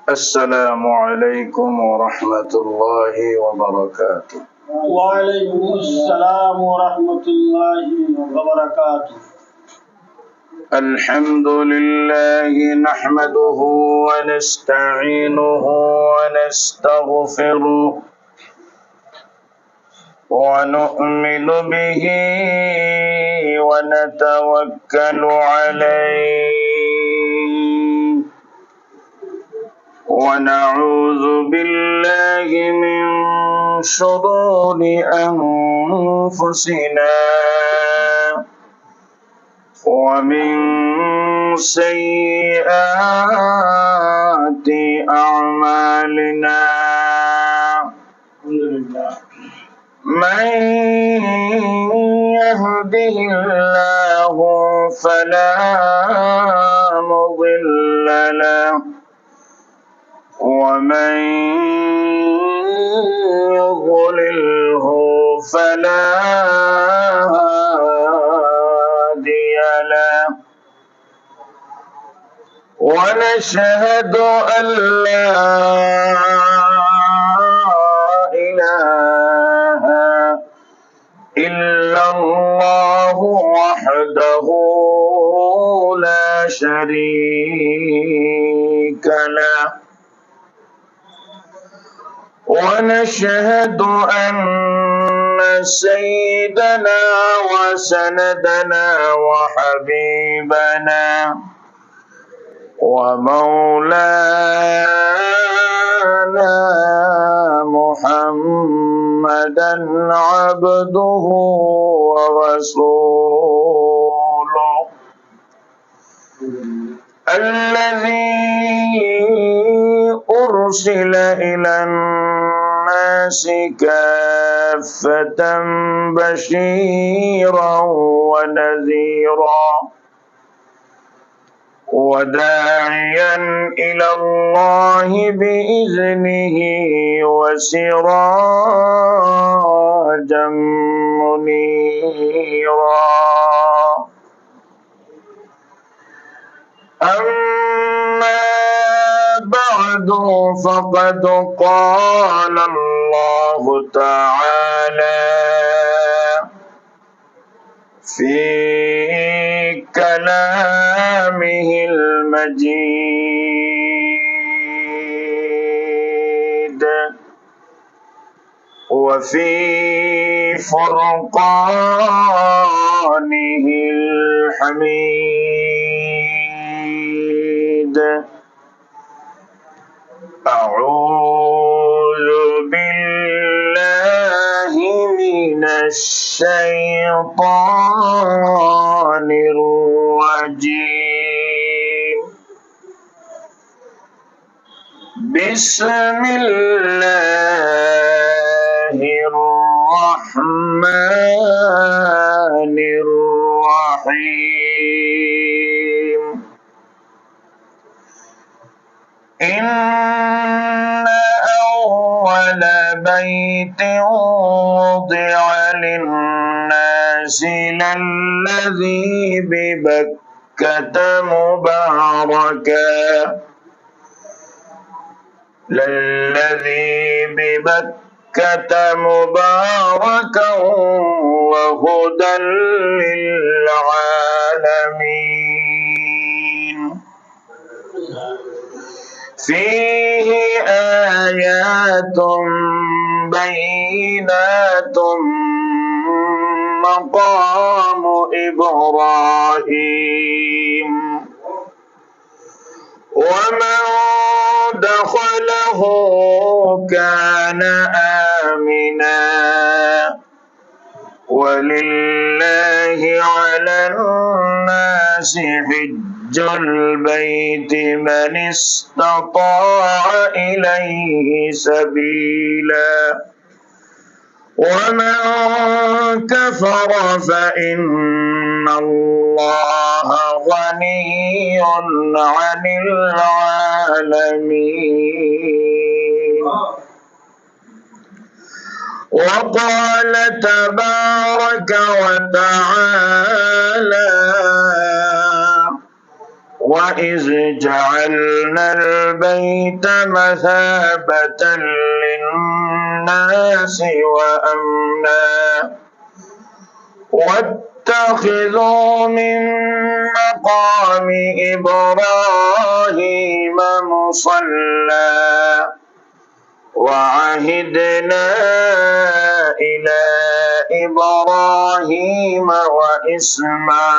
السلام عليكم ورحمة الله وبركاته. وعليكم السلام ورحمة الله وبركاته. الحمد لله نحمده ونستعينه ونستغفره ونؤمن به ونتوكل عليه ونعوذ بالله من شرور أنفسنا ومن سيئات أعمالنا من يهده الله فلا مضل له ومن يضلله فلا هادي له ونشهد أن لا إله إلا الله وحده لا شريك له ونشهد أن سيدنا وسندنا وحبيبنا ومولانا محمدا عبده ورسوله الذي أرسل إلى الناس كافة بشيرا ونذيرا وداعيا إلى الله بإذنه وسراجا منيرا أما بعد فقد قال الله تعالى في كلامه المجيد وفي فرقانه الحميد أعوذ بالله من الشيطان الرجيم بسم الله الرحمن الرحيم إن أول بيت وضع للناس للذي ببكة مباركا وهدى للعالمين فيه آيات بينات مقام إبراهيم ومن دخله كان آمنا ولله على الناس حج البيت من استطاع إليه سبيلا ومن كفر فإن الله غني عن العالمين وقال تبارك وتعالى وإذ جعلنا البيت مثابة للناس وأمنا واتخذوا من مقام إبراهيم مصلى وعهدنا إلى إبراهيم وإسماعيل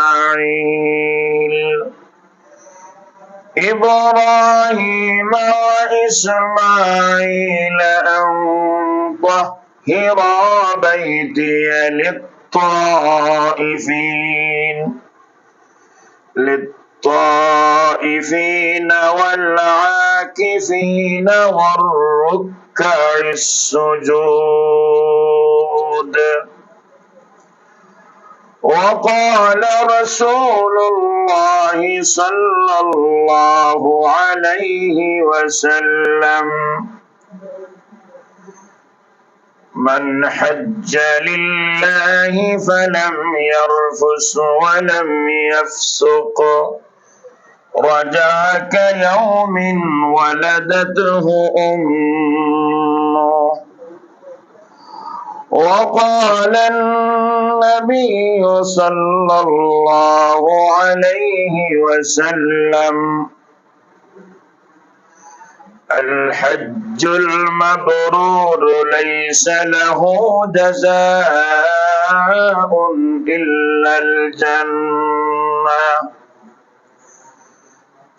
أن طهرا بيتي للطائفين والعاكفين والركع السجود. وقال رسول الله صلى الله عليه وسلم: من حج لله فلم يرفث ولم يفسق رجع كيوم ولدته أمه. وقال النبي صلى الله عليه وسلم: الحج المبرور ليس له جزاء إلا الجنة،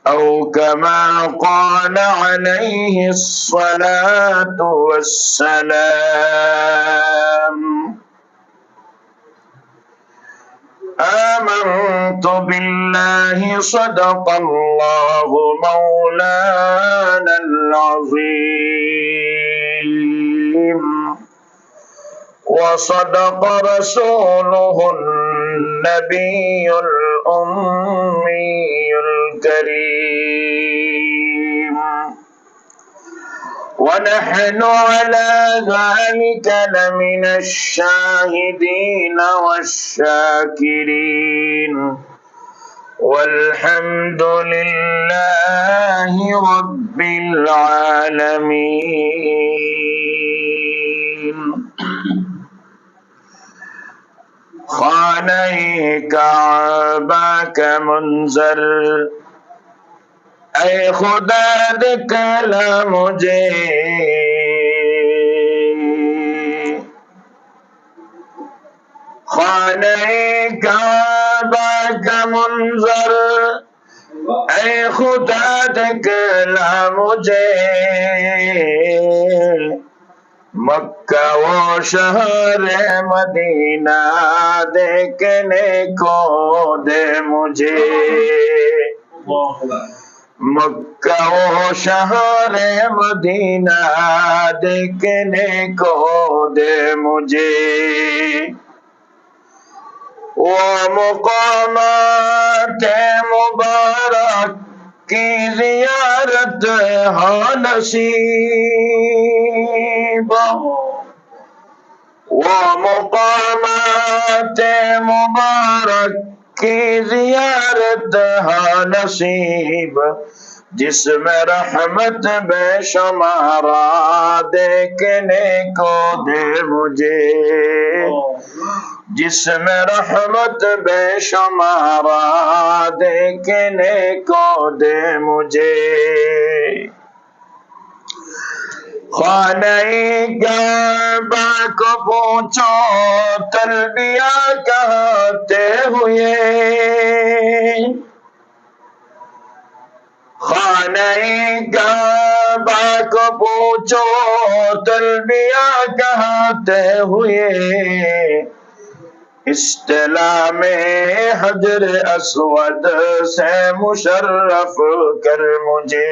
أو كما قال عليه الصلاة والسلام. آمنت بالله صدق الله مولانا العظيم وصدق رسوله النبي الأمي الكريم، ونحن على ذلك لمن الشاهدين والشاكرين، والحمد لله رب العالمين. خانه کعبہ کا منظر اے خدا دکھلا مجھے، خانہ کعبہ کا منظر اے خدا دکھلا مجھے، مکہ و شہر مدینہ دیکھنے کو دے مجھے، مکہ و شہر مدینہ دیکھنے کو دے مجھے، وہ مقامات مبارک کی زیارت ہو نصیب، وہ مقامات مبارک کی زیارت ہو نصیب، جس میں رحمت بے شمارہ دیکھنے کو دے مجھے، جس میں رحمت بے شمارہ دیکھنے کو دے مجھے، خانہ کعبہ کو پوچھو تلبیہ کہتے ہوئے، خانہ کعبہ کو پوچھو تلبیہ کہتے ہوئے، استلام حجر اسود سے مشرف کر مجھے،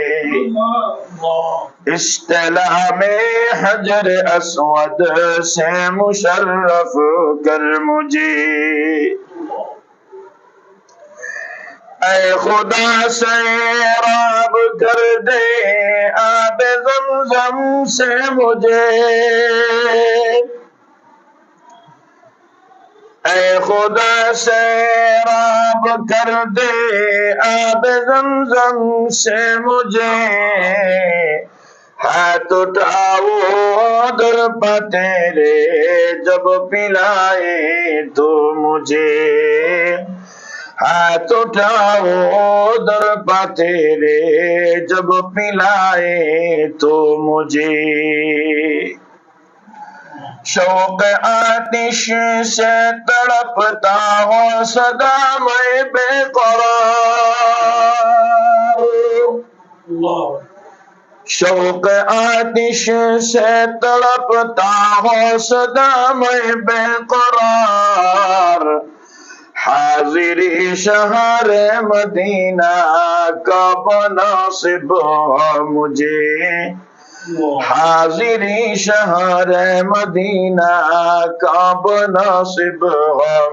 استلام حجر اسود سے مشرف کر مجھے، اے خدا سیراب کر دے آب زمزم سے مجھے، ऐ खुदा सैराब कर दे आब ज़मज़म से मुझे, हाथ उठाओ दर पा तेरे जब पिलाए तो मुझे, हाथ उठाओ दर पा तेरे जब पिलाए तो मुझे। शौक आतिश से तड़पता हो सदा मैं बेकरार, शौक आतिश से तड़पता हो सदा मैं बेकरार, हाजिरी शहर मदीना का मुनासिब मुझे, हाजिरी शहर मदीना का मुनासिब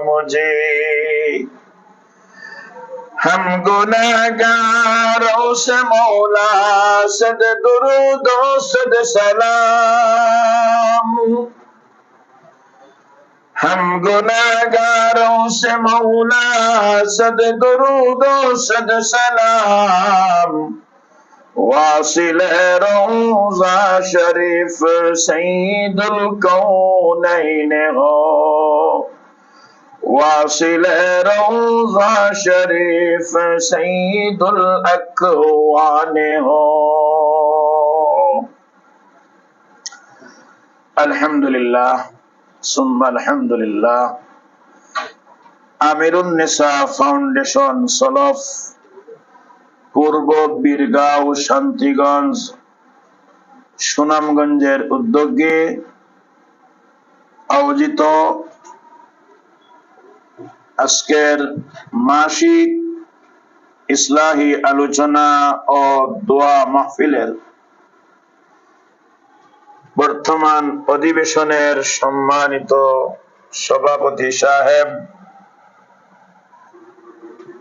मुझे। हम गुनहगारों से मौला सद दुरूद सद सलाम, हम गुनहगारों से मौला सद दुरूद सद सलाम, वासिल रौज़ा शरीफ सईदुल कौनैन हो, वासिल रौज़ा शरीफ सईदुल अकवान हो। अल्हम्दुलिल्लाह सुम्मा अल्हम्दुलिल्लाह। আমিরুন নেসা ফাউন্ডেশন সলফ পূর্ব বীরগাঁও শান্তিগঞ্জ সুনামগঞ্জের উদ্যোগে আয়োজিত আজকের মাসিক ইসলাহি আলোচনা ও দোয়া মাহফিলের বর্তমান অধিবেশনের সম্মানিত সভাপতি সাহেব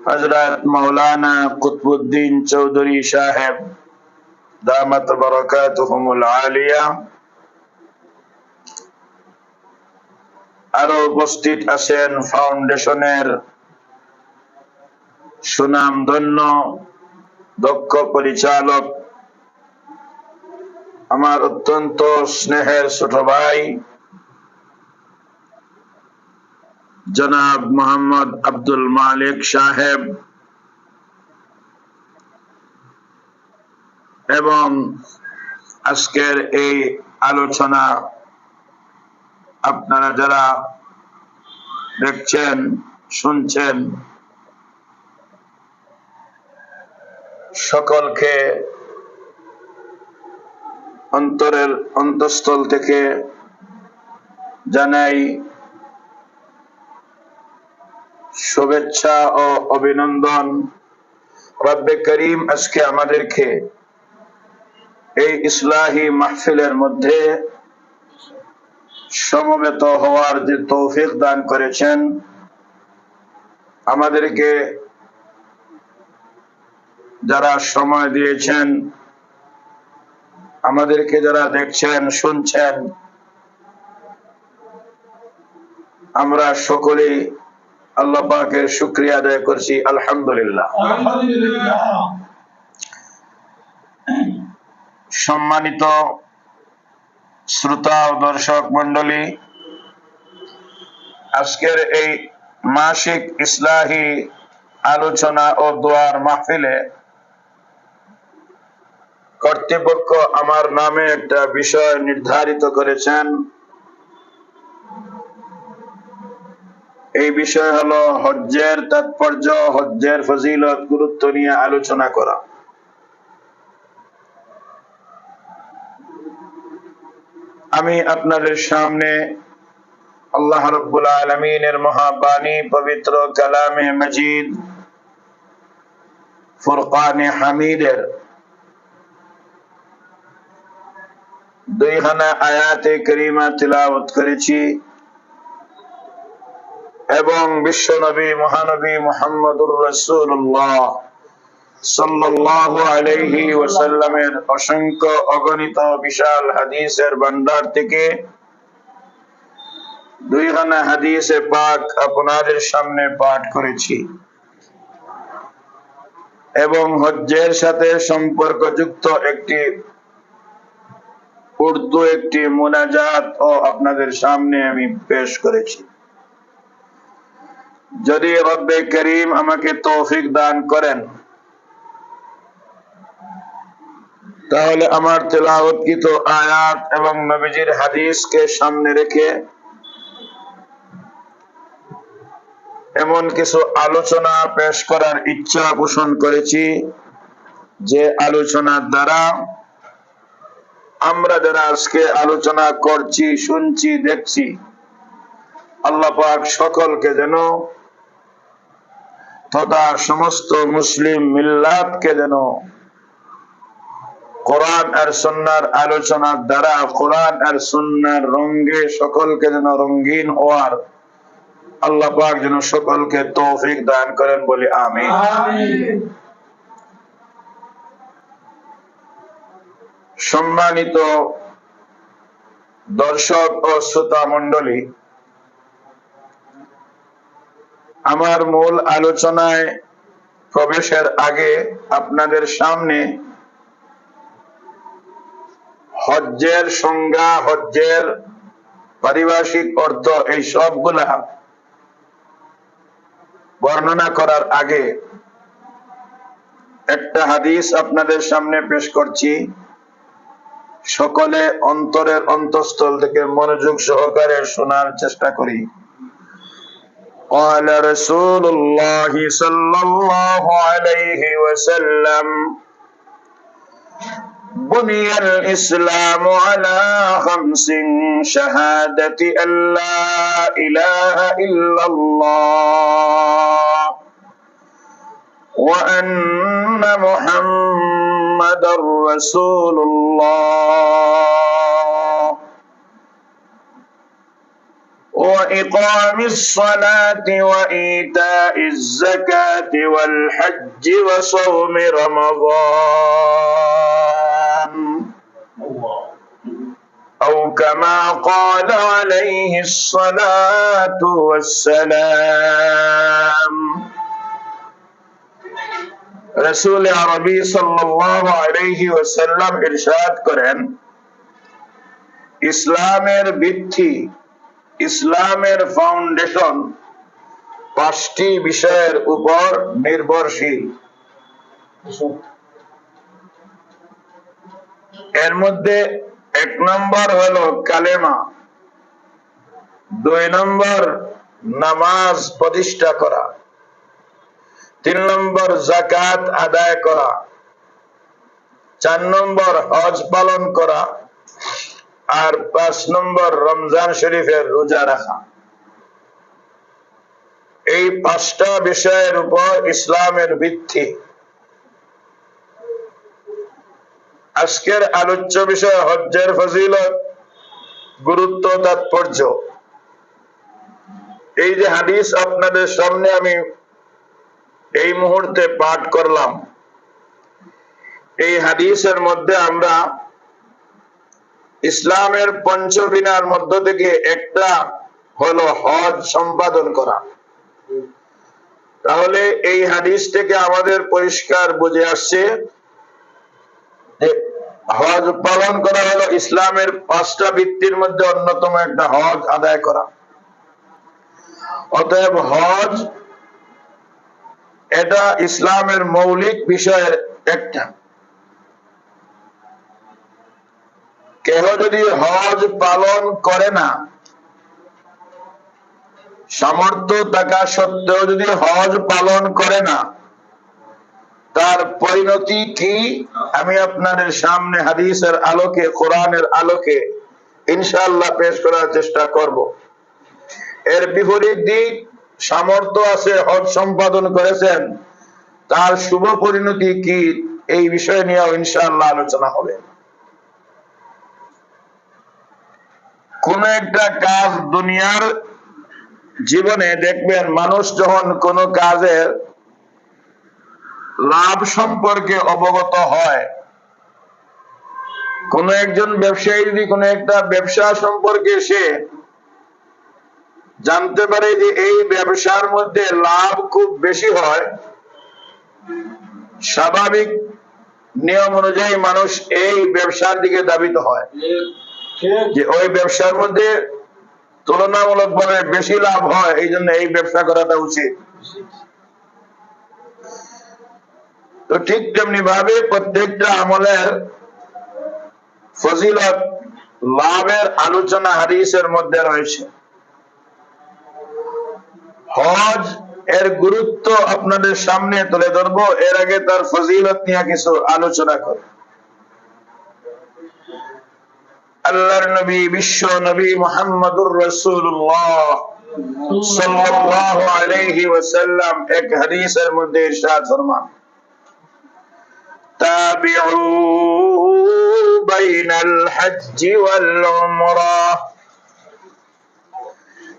হযরত মাওলানা কুতবুদ্দিন চৌধুরী সাহেব দামাত বারাকাতুহুমুল আলিয়া, আরো উপস্থিত আছেন ফাউন্ডেশনের সুনামধন্য দক্ষ পরিচালক আমার অত্যন্ত স্নেহের ছোট ভাই জনাব মোহাম্মদ আব্দুল মালিক সাহেব এবং আজকের এই আলোচনা আপনারা যারা দেখছেন শুনছেন সকলকে অন্তরের অন্তঃস্থল থেকে জানাই শুভেচ্ছা ও অভিনন্দন। রব্বে করিম আজকে আমাদেরকে এই ইসলাহি মাহফিলের মধ্যে সমবেত হওয়ার যে তৌফিক দান করেছেন, আমাদেরকে যারা সময় দিয়েছেন, আমাদেরকে যারা দেখছেন শুনছেন, আমরা সকলেই আল্লাহ পাকের শুকরিয়া আদায় করছি আলহামদুলিল্লাহ। সম্মানিত শ্রোতা ও দর্শক মন্ডলী, আজকের এই মাসিক ইসলাহি আলোচনা ও দোয়ার মাহফিলে কর্তৃপক্ষ আমার নামে একটা বিষয় নির্ধারিত করেছেন। এই বিষয় হলো হজ্জের তাৎপর্য, হজ্জের ফজিলত, গুরুত্ব নিয়ে আলোচনা করা। আমি আপনাদের সামনে আল্লাহ রাব্বুল আলামিনের মহাবাণী পবিত্র কালামে মজিদ ফুরকানে হামিদের 2 খানা আয়াতে কারিমা তিলাওয়াত করেছি এবং বিশ্বনবী মহানবী মুহাম্মদুর রাসূলুল্লাহ সাল্লাল্লাহু আলাইহি ওয়াসাল্লামের অসংখ্য অগণিত বিশাল হাদিসের ভান্ডার থেকে দুইখানা হাদিসে পাক আপনাদের সামনে পাঠ করেছি এবং হজ্জের সাথে সম্পর্কযুক্ত একটি উর্দু একটি মুনাজাত ও আপনাদের সামনে আমি পেশ করেছি। যদি রব্বে করিম আমাকে তৌফিক দান করেন তাহলে আমার তেলাওয়াতকৃত আয়াত এবং নবীজির হাদিসকে সামনে রেখে এমন কিছু আলোচনা পেশ করার ইচ্ছা পোষণ করেছি যে আলোচনার দ্বারা আমরা যারা আজকে আলোচনা করছি, শুনছি, দেখছি, আল্লাহ পাক সকলকে যেন তথা সমস্ত মুসলিম মিল্লাতকে যেন কোরআন আর সুন্নাহর আলোচনার দ্বারা কোরআন আর সুন্নাহর রঙে সকলকে যেন রঙিন হওয়ার আল্লাহ পাক যেন সকলকে তৌফিক দান করেন বলি আমিন। সম্মানিত দর্শক ও শ্রোতা মণ্ডলী, আমার মূল আলোচনায় প্রবেশের আগে আপনাদের সামনে হজ্জের সংজ্ঞা, হজ্জের পারিভাষিক অর্থ, এই সবগুলা বর্ণনা করার আগে একটা হাদিস আপনাদের সামনে পেশ করছি। সকলে অন্তরের অন্তঃস্থল থেকে মনোযোগ সহকারে শোনার চেষ্টা করি। قال رسول الله صلى الله عليه وسلم بني الإسلام على 5 شهادة أن لا إله إلا الله وأن محمد رسول الله وإقام الصلاة وإيتاء الزكاة والحج وصوم رمضان أو كما قال عليه الصلاة والسلام। রাসূল আরবী সাল্লাল্লাহু আলাইহি ওয়াসাল্লাম ইরশাদ করেন, ইসলামের ভিত্তি, ইসলামের ফাউন্ডেশন 5টি বিষয়ের উপর নির্ভরশীল। এর মধ্যে 1 নম্বর হলো কালেমা, 2 নম্বর নামাজ প্রতিষ্ঠা করা, 3 নম্বর যাকাত আদায় করা, 4 নম্বর হজ পালন করা, আর 5 নম্বর রমজান শরীফের রোজা রাখা। এই 5টা বিষয়ের উপর ইসলামের ভিত্তি। আজকের আলোচ্য বিষয় হজ্জের ফজিলত, গুরুত্ব, তাৎপর্য। এই যে হাদিস আপনাদের সামনে আমি এই মুহূর্তে পাঠ করলাম, এই হাদিসের মধ্যে আমরা ইসলামের পঞ্চবিনার মধ্য থেকে একটা হলো হজ সম্পাদন করা। তাহলে এই হাদিস থেকে আমাদের পরিষ্কার বুঝে আসছে যে হজ পালন করা হলো ইসলামের 5টা ভিত্তির মধ্যে অন্যতম একটা, হজ আদায় করা। অতএব হজ এটা ইসলামের মৌলিক বিষয়ের একটা। কেহ যদি হজ পালন করে না, সামর্থ্য থাকা সত্ত্বেও যদি হজ পালন করে না, তার পরিণতি কি আমি আপনাদের সামনে হাদিসের আলোকে, কোরআনের আলোকে ইনশাআল্লাহ পেশ করার চেষ্টা করব। এর বিপরীত দিক, সামর্থ্য আছে, হজ সম্পাদন করেছেন, তার শুভ পরিণতি কি এই বিষয় নিয়েও ইনশাআল্লাহ আলোচনা হবে। কোন একটা কাজ দুনিয়ার জীবনে দেখবেন, মানুষ যখন কোন কাজের লাভ সম্পর্কে অবগত হয়, কোন একজন ব্যবসায়ী যদি কোন একটা ব্যবসা সম্পর্কে সে জানতে পারে যে এই ব্যবসার মধ্যে লাভ খুব বেশি হয়, স্বাভাবিক নিয়ম অনুযায়ী মানুষ এই ব্যবসার দিকে ধাবিত হয় যে ওই ব্যবসার মধ্যে তুলনামূলকভাবে বেশি লাভ হয়, এই জন্য এই ব্যবসা করাটা উচিত। তো ঠিক তেমনি ভাবে প্রত্যেকটা আমলের ফজিলত, লাভের আলোচনা হাদিসের মধ্যে রয়েছে। হজ এর গুরুত্ব আপনাদের সামনে তুলে ধরবো, এর আগে তার ফজিলত নিয়ে কিছু আলোচনা করব। আল্লাহর নবী, বিশ্ব নবী মুহাম্মদুর রাসূলুল্লাহ সাল্লাল্লাহু আলাইহি ওয়াসাল্লাম এক হাদিসের মধ্যে ইরশাদ ফরমান, তাবিউ বাইনাল হজ্জ ওয়াল উমরাহ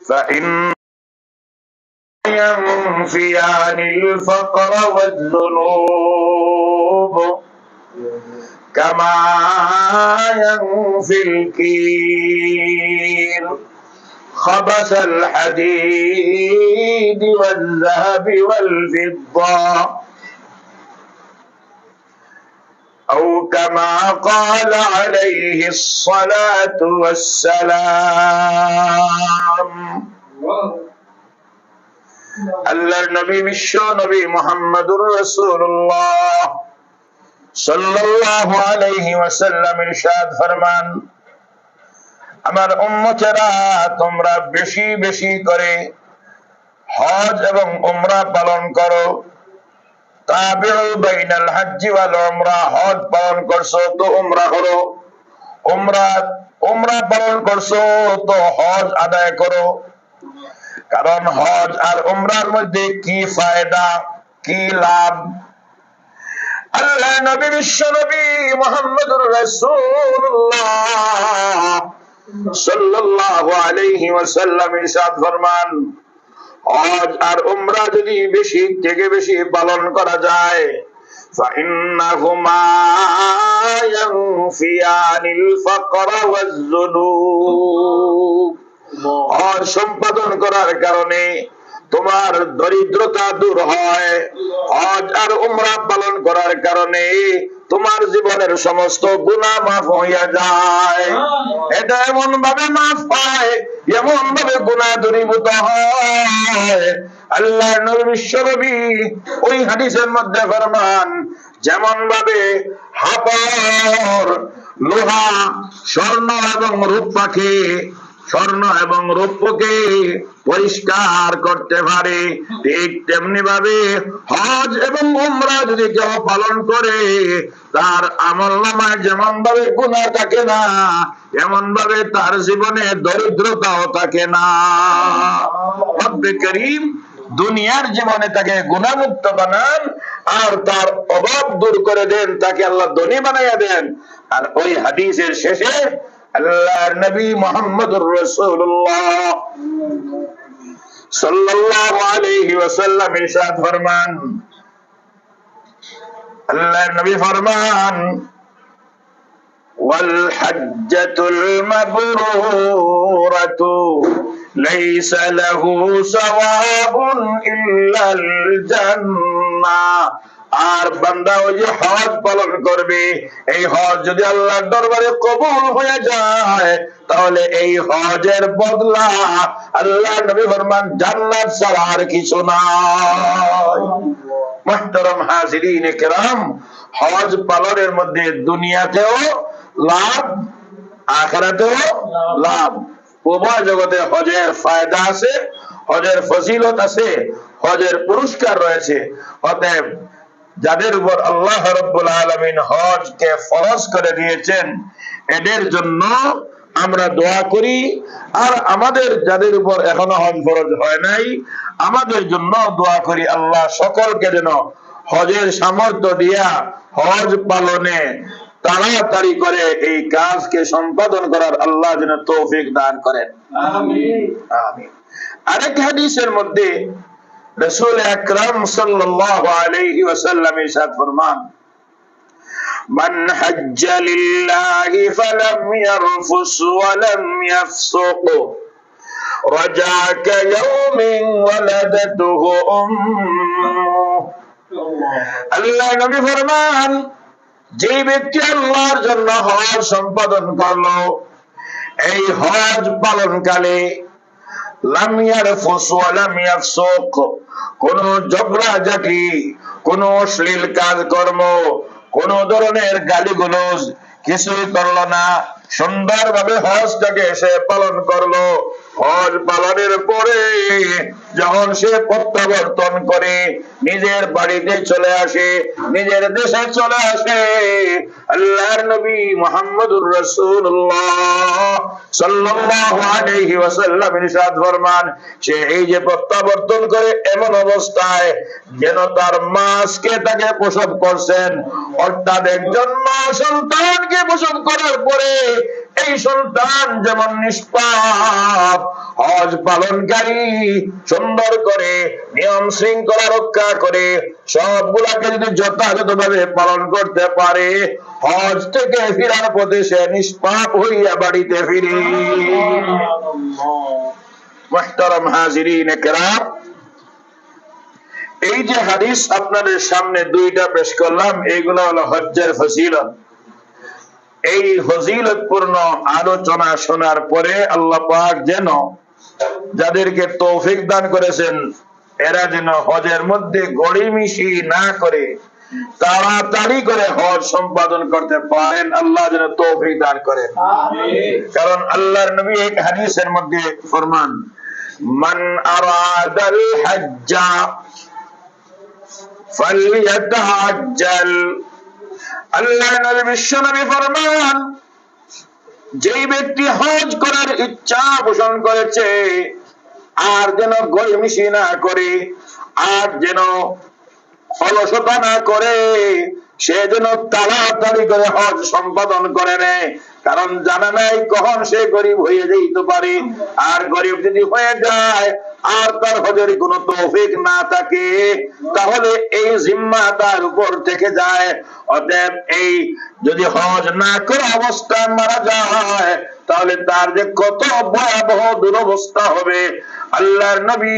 ফাইন ينفيان الفقر والذنوب كما ينفي الكير خبث الحديد والذهب والفضة أو كما قال عليه الصلاة والسلام। আল্লাহর নবী, বিশ্ব নবী মুহাম্মদুর রাসূলুল্লাহ সাল্লাল্লাহু আলাইহি ওয়াসাল্লাম ইরশাদ ফরমান, আমার উম্মতেরা তোমরা বেশি বেশি করে হজ এবং উমরা পালন করো। তাবিউ বাইনাল হজ্জি ওয়াল উমরা, হজ পালন করছো তো উমরা করো, উমরা পালন করছো তো হজ আদায় করো। কারণ হজ আর উমরার মধ্যে কি ফায়দা, কি লাভ? আল্লাহ নবী, বিশ্ব নবী মুহাম্মদুর রাসূলুল্লাহ সাল্লাল্লাহু আলাইহি ওয়াসাল্লাম ইরশাদ ফরমান, হজ আর উমরা যদি বেশি থেকে বেশি পালন করা যায়, ফাইন্নাহুমা ইয়ানফিয়ানিল ফাকরা ওয়াজ-যুনুব, হজ সম্পাদন করার কারণে তোমার দরিদ্রতা দূর হয়, হজ আর উমরা পালন করার কারণে তোমার জীবনের সমস্ত গুনাহ মাফ হইয়া যায়। এটা এমন ভাবে মাফ হয়, এমন ভাবে গুনাহ দূরীভূত হয়। আল্লাহর নবী, বিশ্ব নবী ওই হাদিসের মধ্যে ফরমান, যেমন ভাবে হাপর, লোহা, স্বর্ণ এবং রূপাকে, স্বর্ণ এবং রৌপ্যকে পরিষ্কার করতে পারে, ঠিক তেমনি ভাবে হজ এবং উমরা যদি কেউ পালন করে তার আমলনামায় যেমন ভাবে গুনাহ থাকে না, এমন ভাবে তার জীবনে দরিদ্রতাও থাকে না। রব্বে করিম দুনিয়ার জীবনে তাকে গুনাহমুক্ত বানান আর তার অভাব দূর করে দেন, তাকে আল্লাহ ধনী বানাইয়া দেন। আর ওই হাদিসের শেষে আল্লাহর নবী মুহাম্মদুর রাসূলুল্লাহ সাল্লাল্লাহু আলাইহি ওয়াসাল্লাম ইরশাদ ফরমান, আল্লাহর নবী ফরমান, ওয়াল হাজ্জাতুল মাবরুরাতু লাইসা লাহু সাওয়াবুন ইল্লাল জান্নাহ। আর বান্দা ওই যে হজ পালন করবে, এই হজ যদি আল্লাহর দরবারে কবুল হয়ে যায় তাহলে এই হজের বদলা আল্লাহর নবী ফরমান জান্নাত ছাড়া আর কিছু নাই। মুহতারাম হাজিরিন কিরাম, হজ পালনের মধ্যে দুনিয়াতেও লাভ, আখিরাতেও লাভ, উভয় জগতে হজের ফায়দা আছে, হজের ফজিলত আছে, হজের পুরস্কার রয়েছে। অতএব যাদের উপর আল্লাহ রাব্বুল আলামিন হজকে ফরজ করে দিয়েছেন এদের জন্য আমরা দোয়া করি, আর আমাদের যাদের উপর এখনো হজ ফরজ হয় নাই আমাদের জন্য দোয়া করি আল্লাহ সকলকে যেন হজের সামর্থ্য দিয়া হজ পালনে তাড়াতাড়ি করে এই কাজকে সম্পাদন করার আল্লাহ যেন তৌফিক দান করেন। আমিন আমিন। আরেক হাদিসের মধ্যে রাসূল আকরাম সাল্লাল্লাহু আলাইহি ওয়াসাল্লাম ইরশাদ ফরমান, মান হাজ্জা লিল্লাহি ফালাম ইয়ারফুস ওয়া লাম ইয়াফসুক رجاء كيوم ولدته أمه আল্লাহ নবী ফরমান, যে ব্যক্তি আল্লাহর জন্য হজ সম্পাদন করলো, এই হজ পালনকালে লাম ইয়ারফুস ওয়া লাম ইয়াফসুক, কোন ঝগড়াঝাটি, কোন অশ্লীল কাজকর্ম, কোন ধরনের গালিগালাজ কিছুই করলো না, সুন্দরভাবে হজটাকে সে পালন করলো। হজ পালনের পরে যখন সে প্রত্যাবর্তন করে নিজের বাড়িতে চলে আসে, নিজের দেশে চলে আসে, আল্লাহর নবী মুহাম্মদুর রাসূলুল্লাহ সাল্লাল্লাহু আলাইহি ওয়াসাল্লাম ইরশাদ ফরমান, সে এই যে প্রত্যাবর্তন করে এমন অবস্থায় যেন তার মাসকে তাকে প্রসব করছেন, অর্থাৎ একজন মা সন্তানকে প্রসব করার পরে এই সন্তান যেমন নিষ্পাপ, হজ পালনকারী সুন্দর করে নিয়ম শৃঙ্খলা রক্ষা করে সবগুলাকে যদি যথাযথভাবে পালন করতে পারে, হজ থেকে ফিরার পথে সে নিষ্পাপ হইয়া বাড়িতে ফিরে। মুহতারাম হাজিরিন কেরাম, এই যে হাদিস আপনাদের সামনে দুইটা পেশ করলাম, এইগুলো হলো হজ্জের ফজিলত। এই ফজিলতপূর্ণ আলোচনা শোনার পরে আল্লাহ পাক যেন যাদেরকে তৌফিক দান করেছেন, এরা যেন হজের মধ্যে গড়িমিশি না করে তাড়াতাড়ি করে হজ সম্পাদন করতে পারেন, আল্লাহ যেন তৌফিক দান করেন। কারণ আল্লাহর নবী এক হাদিসের মধ্যে ফরমান, মান আরাদাল হজ্জা ফালইয়াতাআজ্জাল, আল্লাহর নবী বিশ্বনবী ফরমান, যেই ব্যক্তি হজ করার ইচ্ছা পোষণ করেছে আর যেন গড়িমিশি না করে, আর যেন অলসতা না করে, সে যেন তাড়াতাড়ি করে হজ সম্পাদন করে নেয়। কারণ জানা নাই কখন সে গরিব হয়ে যেতে পারে, আর গরিব যদি হয়ে যায় আর তার হজের কোনো তৌফিক না থাকে, তাহলে এই জিম্মা তার উপর থেকে যায়। অতএব এই যদি হজ না করে অবস্থায় মারা যায়, তাহলে তার যে কত ভয়াবহ দুরবস্থা হবে। আল্লাহর নবী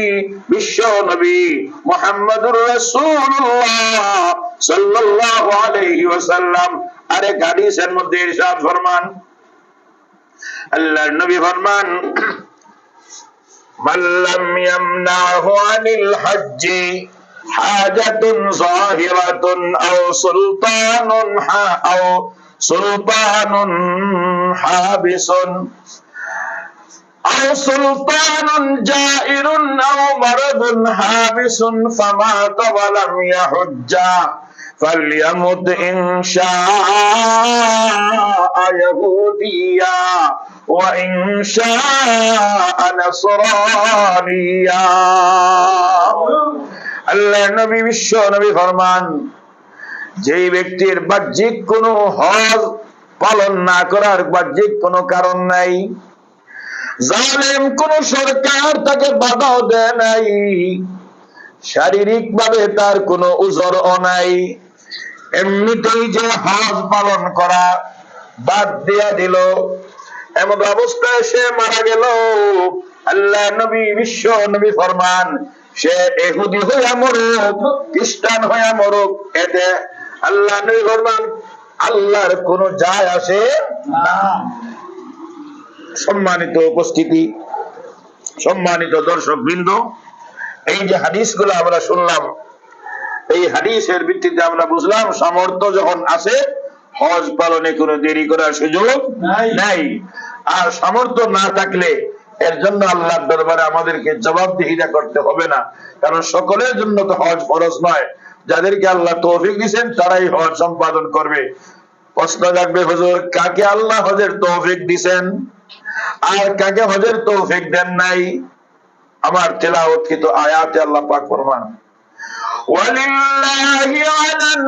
বিশ্ব নবী মুহাম্মদুর রাসূলুল্লাহ সাল্লাল্লাহু আলাইহি ওয়াসাল্লাম আরেক হাদিসের মধ্যে ইরশাদ ফরমান, আল্লাহর নবী ফরমান, মান লাম ইয়ামনাহু আনিল হজ্জি হাজাতুন যাহিরাতুন আও সুলতানুন হাবিসুন أو سلطان جائر أو مرض حابس فمات ولم يحج فليمت إن شاء يهوديا وإن شاء نصرانيا। আল্লাহ নবী বিশ্ব নবী ফরমান, যেই ব্যক্তির বাহ্যিক কোনো হজ পালন না করার বাহ্যিক কোনো কারণ নাই, জালেম কোন সরকার তাকে বাধাও দেয় নাই, শারীরিক ভাবে তার কোনো উযরও নাই, এমনিতেই যে হজ পালন করা বাদ দিয়া দিল, এমন অবস্থায় সে মারা গেল, আল্লাহ নবী বিশ্ব নবী ফরমান, সে ইহুদি হইয়া মরুক, খ্রিস্টান হইয়া মরুক, এতে আল্লাহ নবী ফরমান আল্লাহর কোনো যায় আসে না। সম্মানিত উপস্থিতি, সম্মানিত দর্শক বৃন্দ, এই যে হাদিসগুলো আমরা শুনলাম, এই হাদিসের ভিত্তিতে আমরা বুঝলাম সামর্থ্য যখন আসে হজ পালনে কোনো দেরি করার সুযোগ নাই। আর সামর্থ্য না থাকলে এর জন্য আল্লাহর দরবারে আমাদেরকে জবাবদিহিতা করতে হবে না, কারণ সকলের জন্য তো হজ ফরজ নয়। যাদেরকে আল্লাহ তৌফিক দিয়েছেন তারাই হজ সম্পাদন করবে। প্রশ্ন থাকবে, হুজুর কাকে আল্লাহ হজের তৌফিক দিয়েছেন আর কাকে হজের তৌফিক দেন নাই? আমার তেলাওয়াতকৃত আয়াতে আল্লাহ পাক ফরমান, ওয়ালিল্লাহি আলান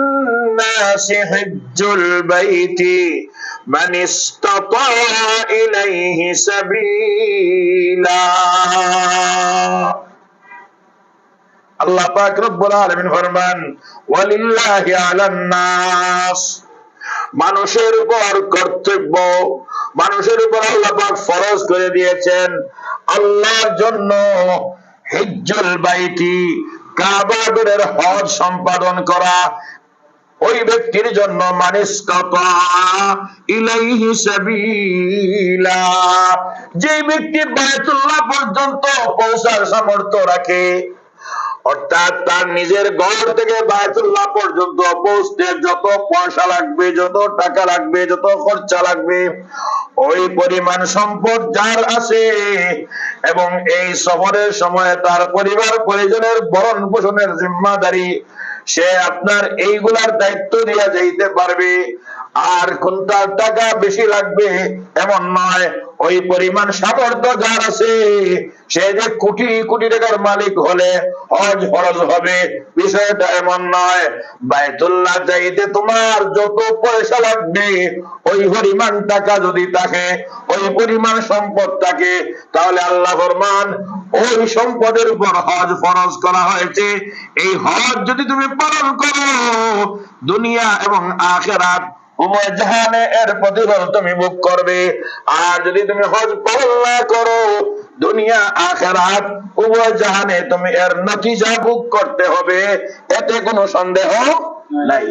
নাসি হিজ্জুল বাইতি মান ইসতাতা ইলাইহি সাবিলা। আল্লাহ পাক রব্বুল আলামিন ফরমান, ওয়ালিল্লাহি আলান নাস, মানুষের উপর কর্তব্য, মানুষের উপর আল্লাহ পাক ফরজ করে দিয়েছেন, আল্লাহর জন্য হিজ্জুল বাইতি, কাবা ঘরের হজ সম্পাদন করা, ওই ব্যক্তির জন্য মানিস্তাতা ইলাইহি সাবিলা, যে ব্যক্তি বায়তুল্লাহ পর্যন্ত পৌঁছার সামর্থ্য রাখে, অর্থাৎ তার নিজের ঘর থেকে বায়তুল্লাহ পর্যন্ত পৌঁছতে যত পয়সা লাগবে, যত টাকা লাগবে, যত খরচা লাগবে, ওই পরিমাণ সম্পদ যার আছে এবং এই সফরের সময় তার পরিবার পরিজনের ভরণ পোষণের জিম্মাদারি, সে আপনার এইগুলার দায়িত্ব নিয়ে যাইতে পারবে। আর কোনটা টাকা বেশি লাগবে এমন নয়, ওই পরিমাণ সামর্থ্য যার আছে সে যে কোটি কোটি টাকার মালিক হলে হজ ফরজ হবে, বিষয়টা এমন নয়। বায়তুল্লাহ যাইতে তোমার যত পয়সা লাগবে, ওই পরিমাণ টাকা যদি থাকে, ওই পরিমাণ সম্পদ থাকে, তাহলে আল্লাহ ফরমান ওই সম্পদের উপর হজ ফরজ করা হয়েছে। এই হজ যদি তুমি পালন করো, দুনিয়া এবং আখিরাত উভয় জাহানে এর প্রতিফল তুমি ভোগ করবে। আর যদি তুমি হজ পালন না করো, দুনিয়া আখিরাত উভয় জাহানে তুমি এর নতিজা ভোগ করতে হবে, এতে কোনো সন্দেহ নাই।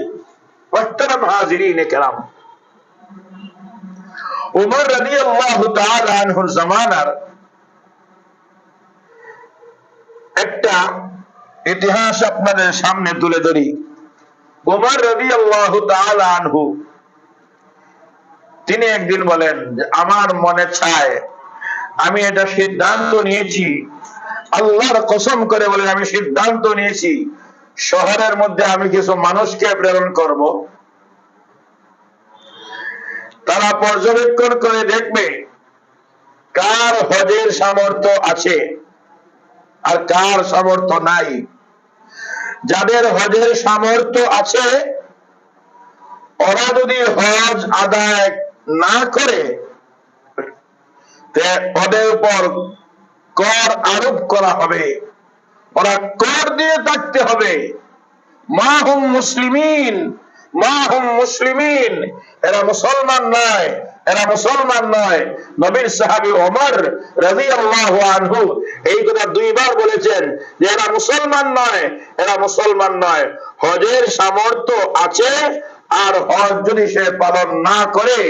মুহতারাম হাজিরিন কিরাম, উমর রাদিয়াল্লাহু তাআলা আনহুর জামানার একটা ইতিহাস আপনাদের সামনে তুলে ধরি। উমর রাদিয়াল্লাহু তাআলা আনহু তিনি একদিন বলেন যে আমার মনে চায়, আমি এটা সিদ্ধান্ত নিয়েছি, আল্লাহর কসম করে বলেন আমি সিদ্ধান্ত নিয়েছি, শহরের মধ্যে আমি কিছু মানুষকে প্রেরণ করব, তারা পর্যবেক্ষণ করে দেখবে কার হজের সামর্থ্য আছে আর কার সামর্থ্য নাই। যাদের হজের সামর্থ্য আছে ওরা যদি হজ আদায় না করে, ওদের উপর কর আরোপ করা হবে, ওরা কর দিয়ে থাকতে হবে। মাহুম মুসলিমিন, মাহুম মুসলিমিন, এরা মুসলমান নয়, এরা মুসলমান নয়। নবীর সাহাবী ওমর রাদিয়াল্লাহু আনহু এই কথা দুইবার বলেছেন যে এরা মুসলমান নয়, এরা মুসলমান নয়। হজের সামর্থ্য আছে আর হজ যদি সে পালন না করে,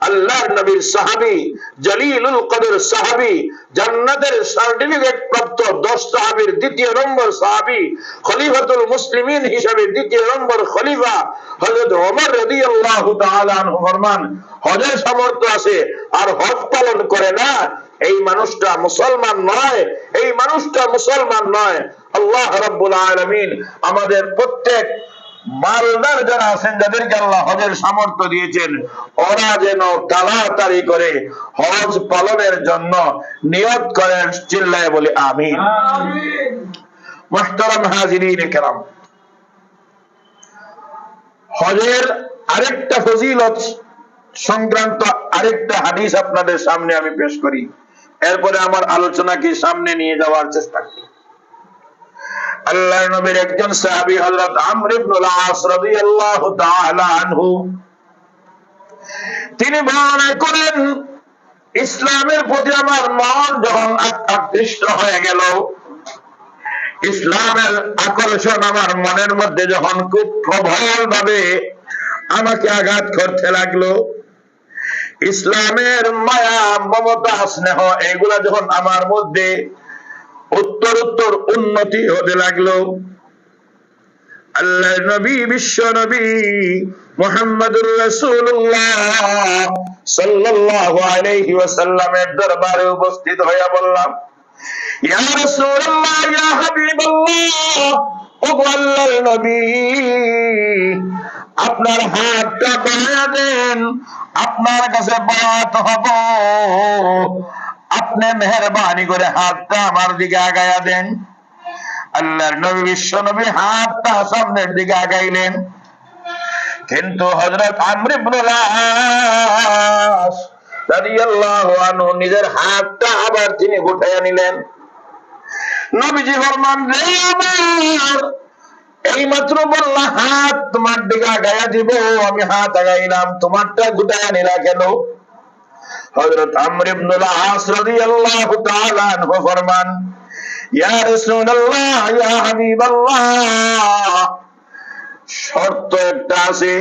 আল্লাহর নবীর সাহাবী, জলিলুল কদর সাহাবী, জান্নাতের সার্টিফিকেট প্রাপ্ত 10 সাহাবীর দ্বিতীয় নম্বর সাহাবী, খলিফাতুল মুসলিমিন হিসেবে দ্বিতীয় নম্বর খলিফা হযরত ওমর রাদিয়াল্লাহু তাআলা আনহু ফরমান, হজের সামর্থ্য আছে আর হজ পালন করে না, এই মানুষটা মুসলমান নয়, এই মানুষটা মুসলমান নয়। আল্লাহ রাব্বুল আলামিন আমাদের প্রত্যেক মালদার যারা আছেন, যাদেরকে আল্লাহ হজের সামর্থ্য দিয়েছেন, ওরা যেন তাড়াতাড়ি করে হজ পালনের জন্য নিয়ত করেন। চিল্লায় বলি আমিন। মুহতারাম হাজিরিন কিরাম, হজের আরেকটা ফজিলত সংক্রান্ত আরেকটা হাদিস আপনাদের সামনে আমি পেশ করি, এরপরে আমার আলোচনাকে সামনে নিয়ে যাওয়ার চেষ্টা করি। আল্লাহর নবীর একজন সাহাবী হযরত আমর ইবনুল আস রাদিয়াল্লাহু তাআলা আনহু তিনি বর্ণনা করেন, ইসলামের প্রতি আমার মন যখন আকৃষ্ট হয়ে গেল, ইসলামের আকর্ষণ আমার মনের মধ্যে যখন খুব প্রবল ভাবে আমাকে আঘাত করতে লাগলো, ইসলামের মায়া মমতা স্নেহ এগুলা যখন আমার মধ্যে উত্তর উত্তর উন্নতি হতে লাগলো, আল্লাহর নবী বিশ্ব নবী মুহাম্মদুর রাসূলুল্লাহ সাল্লাল্লাহু আলাইহি ওয়াসাল্লামের দরবারে উপস্থিত হয়ে বললাম, ইয়া রাসূলুল্লাহ, ইয়া হাবিবাল্লাহ, ও আল্লাহর নবী, আপনার হাতটা বাড়িয়ে দেন, আপনার কাছে বায়াত হব, আপনি মেহেরবানি করে হাতটা আমার দিকে আগায়া দেন। আল্লাহর নবী বিশ্ব নবী হাতটা সামনের দিকে আগাইলেন, কিন্তু হযরত আমর ইবনুল আস রাদিয়াল্লাহু আনহু নিজের হাতটা আবার তিনি গুটাইয়া নিলেন। নবীজি ফরমান, রে আমার, এইমাত্র বললা হাত তোমার দিকে আগাইয়া দিব, আমি হাত আগাইলাম, তোমারটা গুটাইয়া নিলা কেন? হযরত আমর ইবনে আস রাদিয়াল্লাহু তাআলা আনহু ফরমান, ইয়া রাসূলুল্লাহ, ইয়া হাবিবাল্লাহ, শর্ত একটা আছে।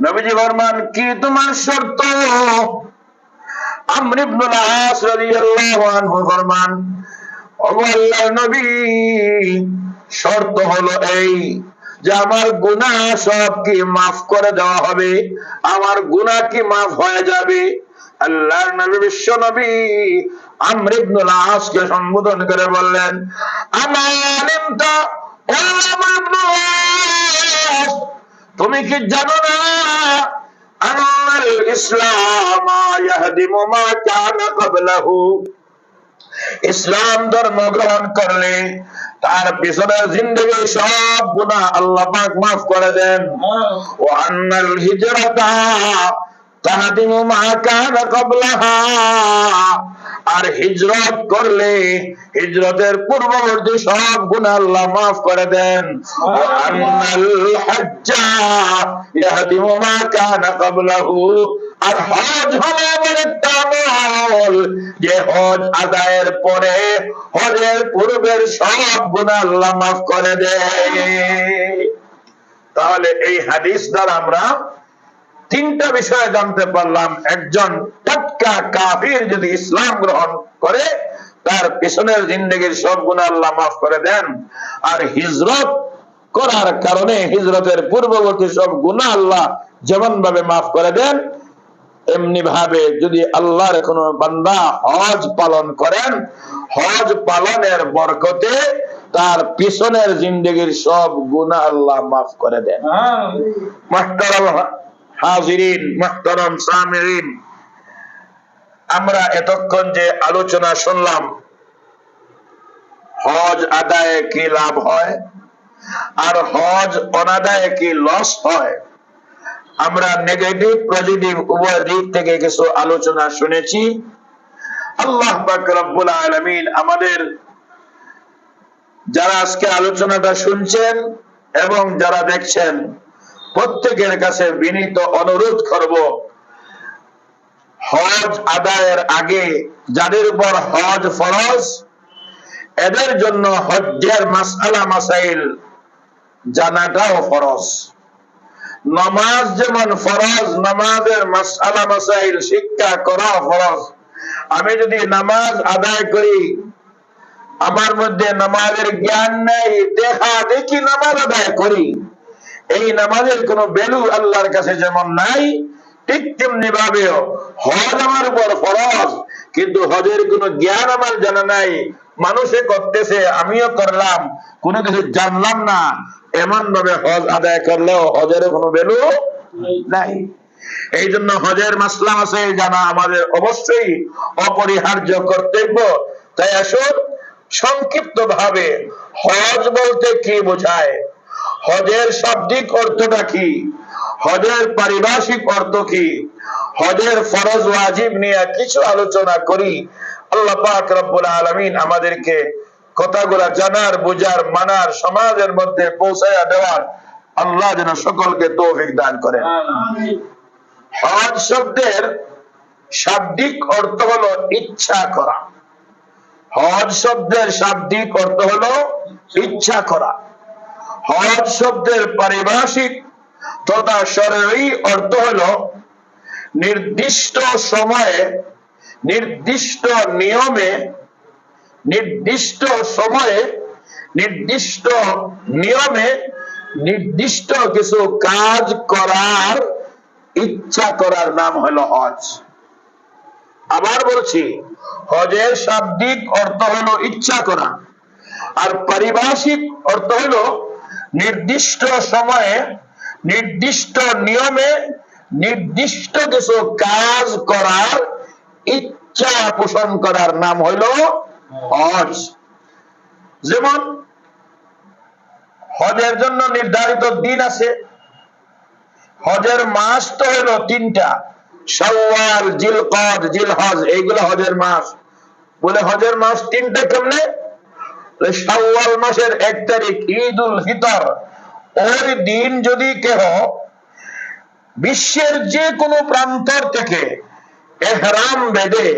নবীজি ফরমান, কি তোমার শর্ত? আমর ইবনে আস রাদিয়াল্লাহু আনহু ফরমান, ও আল্লাহর নবী, শর্ত হলো এই যে আমার গুনাহ সব কি মাফ করে দেওয়া হবে, আমার গুনাহ কি মাফ হয়ে যাবে। আল্লাহর নবী, বিশ্ব নবী আমর ইবনে আস কে সম্বোধন করে বললেন, আমালিমতা, ও আমর ইবনে আস, তুমি কি জানো না আনাল ইসলাম ইয়াহদিমু মা কানা ক্বাবলাহু, ইসলাম ধর্ম গ্রহণ করলে তার পিছনে জিন্দেগির সব গুনাহ আল্লাহ পাক মাফ করে দেন। ও আন্নাল হিজরাতা তাহদিমু মা কানা ক্বাবলাহা, আর হিজরত করলে হিজরতের পূর্ববর্তী সব গুনাহ আল্লাহ মাফ করে দেন। ও আন্নাল হজ্জা ইয়াহদিমু মা কানা ক্বাবলাহু, আর হজ হলো এমন একটা আমল যে হজ আদায়ের পরে হজের পূর্বের সব গুনাহ আল্লাহ মাফ করে দেয়। তাহলে এই হাদিস দ্বারা আমরা তিনটা বিষয় জানতে পারলাম। একজন টাটকা কাফির যদি ইসলাম গ্রহণ করে তার পিছনের জিন্দেগির সব গুনাহ আল্লাহ মাফ করে দেন, আর হিজরত করার কারণে হিজরতের পূর্ববর্তী সব গুনাহ আল্লাহ যেমন ভাবে মাফ করে দেন, এমনি ভাবে যদি আল্লাহর কোন বান্দা হজ পালন করেন, হজ পালনের বরকতে তার পিছনের জিন্দেগির সব গুনাহ আল্লাহ মাফ করে দেন। মুহতারাম হাজিরিন, মুহতারাম সামিঈন, আমরা এতক্ষণ যে আলোচনা শুনলাম, হজ আদায়ে কি লাভ হয় আর হজ অনাদায়ে কি লস হয়, আমরা নেগেটিভ পজিটিভ উভয় দিক থেকে কিছু আলোচনা শুনেছি। আল্লাহ পাক রব্বুল আলামিন আমাদের যারা আজকে আলোচনাটা শুনছেন এবং যারা দেখছেন প্রত্যেকের কাছে বিনীত অনুরোধ করব, হজ আদায়ের আগে যাদের উপর হজ ফরজ, এদের জন্য হজ্জের মাসআলা মাসাইল জানাটাও ফরজ। নামাজ যেমন ফরজ, নামাজের মাসআলা মাসাইল শিক্ষা করা ফরজ। আমি যদি নামাজ আদায় করি, আমার মধ্যে নামাজের জ্ঞান নেই, দেখা দেখি নামাজ আদায় করি, এই নামাজের কোনো ভ্যালু আল্লাহর কাছে যেমন নাই, ঠিক তেমনি ভাবে হজ আমার উপর ফরজ, কিন্তু হজের কোনো জ্ঞান আমার জানা নাই, মানুষে করতেছে আমিও করলাম, কোনো কিছু জানলাম না, এমন ভাবে হজ আদায় করলেও হজের কোনো ভ্যালু নাই। এই জন্য হজের মাসলা মাসাইল জানা আমাদের অবশ্যই অপরিহার্য কর্তব্য। তাই আসুন সংক্ষিপ্ত ভাবে হজ বলতে কি বোঝায়, হজের শাব্দিক অর্থটা কি, হজের পারিভাষিক অর্থ কি, হজের ফরজ ওয়াজিব নিয়ে কিছু আলোচনা করি। আল্লাহ পাক রব্বুল আলামিন আমাদেরকে কথাগুলা জানার, বুঝার, মানার, সমাজের মধ্যে পৌঁছায়া দেওয়ার আল্লাহ যেন সকলকে তৌফিক দান করেন। হজ শব্দের শাব্দিক অর্থ হলো ইচ্ছা করা। হজ শব্দের শাব্দিক অর্থ হলো ইচ্ছা করা। হজ শব্দের পারিভাষিক তথা শরঈ অর্থ হলো নির্দিষ্ট সময়ে, নির্দিষ্ট নিয়মে, নির্দিষ্ট সময়ে, নির্দিষ্ট নিয়মে নির্দিষ্ট কিছু কাজ করার ইচ্ছা করার নাম হলো হজ। আবার বলছি, হজের শাব্দিক অর্থ হলো ইচ্ছা করা, আর পারিভাষিক অর্থ হলো নির্দিষ্ট সময়ে, নির্দিষ্ট নিয়মে নির্দিষ্ট কিছু কাজ করার ইচ্ছা পোষণ করার নাম হলো হজ। যেমন হজের জন্য নির্ধারিত দিন আছে, হজের মাস তো হলো তিনটা, শাওয়াল, জিলকদ, জিলহজ, এইগুলো হজের মাস। বলে হজের মাস তিনটা কেমনে? শাওয়াল মাসের 1 তারিখ ঈদুল ফিতর, ওই দিন যদি কেহ বিশ্বের যে কোনো প্রান্তর থেকে এহরাম বেঁধে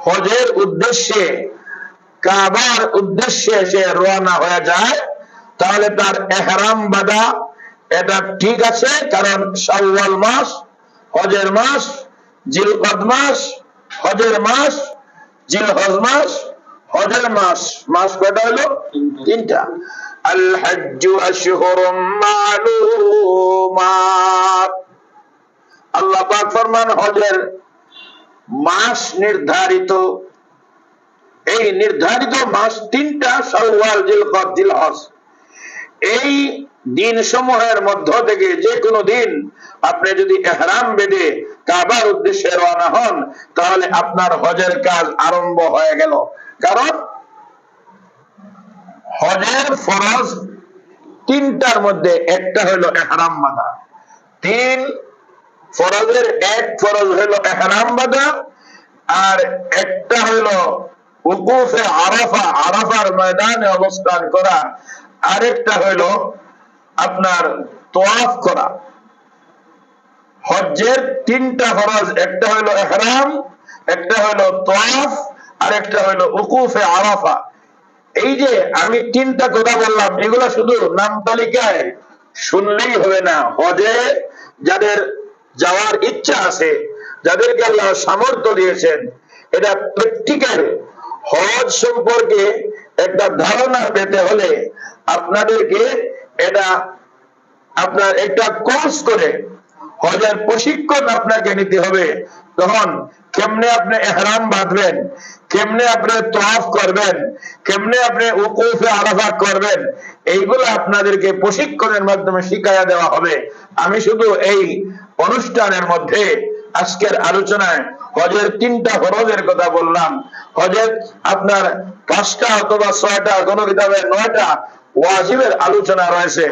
হজের উদ্দেশ্যে কাবার উদ্দেশ্যে সে রওনা হয়ে যায়, তাহলে তার এহরাম বাঁধা এটা ঠিক আছে। কারণ শাওয়াল মাস হজের মাস, জিলকদ মাস হজের মাস, জিলহজ মাস হজের মাস। মাস কয়টা হলো? তিনটা। আল হজ্জু আশহুরুম মালুমাত। আল্লাহ পাক ফরমান হজের মাস নির্ধারিত। এই নির্ধারিত মাস তিনটা, শাওয়াল, জিলকদ, জিলহজ। এই দিন সমূহের মধ্য থেকে যে কোনো দিন আপনি যদি ইহরাম বেঁধে কাবার উদ্দেশ্যে রওনা হন, তাহলে আপনার হজের কাজ আরম্ভ হয়ে গেল। কারণ হজের ফরজ তিনটার মধ্যে একটা হলো ইহরাম বাঁধা। তিন ফরজের এক ফরজ হলো ইহরাম বাঁধা, আর একটা হলো উকুফে আরাফা, আরাফার ময়দানে অবস্থান করা, আরেকটা হলো আপনার তোয়াফ করা। হজ্জের তিনটা ফরজ, একটা হলো ইহরাম, একটা হলো তোয়াফ, আর একটা হলো উকুফে আরাফা। এই যে আমি তিনটা কথা বললাম, এগুলা শুধু নাম তালিকায় শুনলেই হবে না। হজে যাদের যাওয়ার ইচ্ছা আছে, যাদেরকে আল্লাহ সামর্থ্য দিয়েছেন, এটা প্র্যাকটিক্যাল হজ সম্পর্কে একটা ধারণা পেতে হলে আপনাদেরকে এটা আপনার একটা কোর্স করে হজের প্রশিক্ষণ আপনাকে নিতে হবে। তখন কেমনে আপনি ইহরাম বাঁধবেন, কেমনে আপনি তোয়াফ করবেন, কেমনে আপনি উকুফে আরাফা করবেন, এইগুলো আপনাদেরকে প্রশিক্ষণের মাধ্যমে শিখাইয়া দেওয়া হবে। আমি শুধু এই অনুষ্ঠানের মধ্যে আজকের আলোচনায় হজের তিনটা ফরজের কথা বললাম। হজের আপনার 5টা অথবা 6টা, কোন কিতাবে 9টা ওয়াজিবের আলোচনা রয়েছে।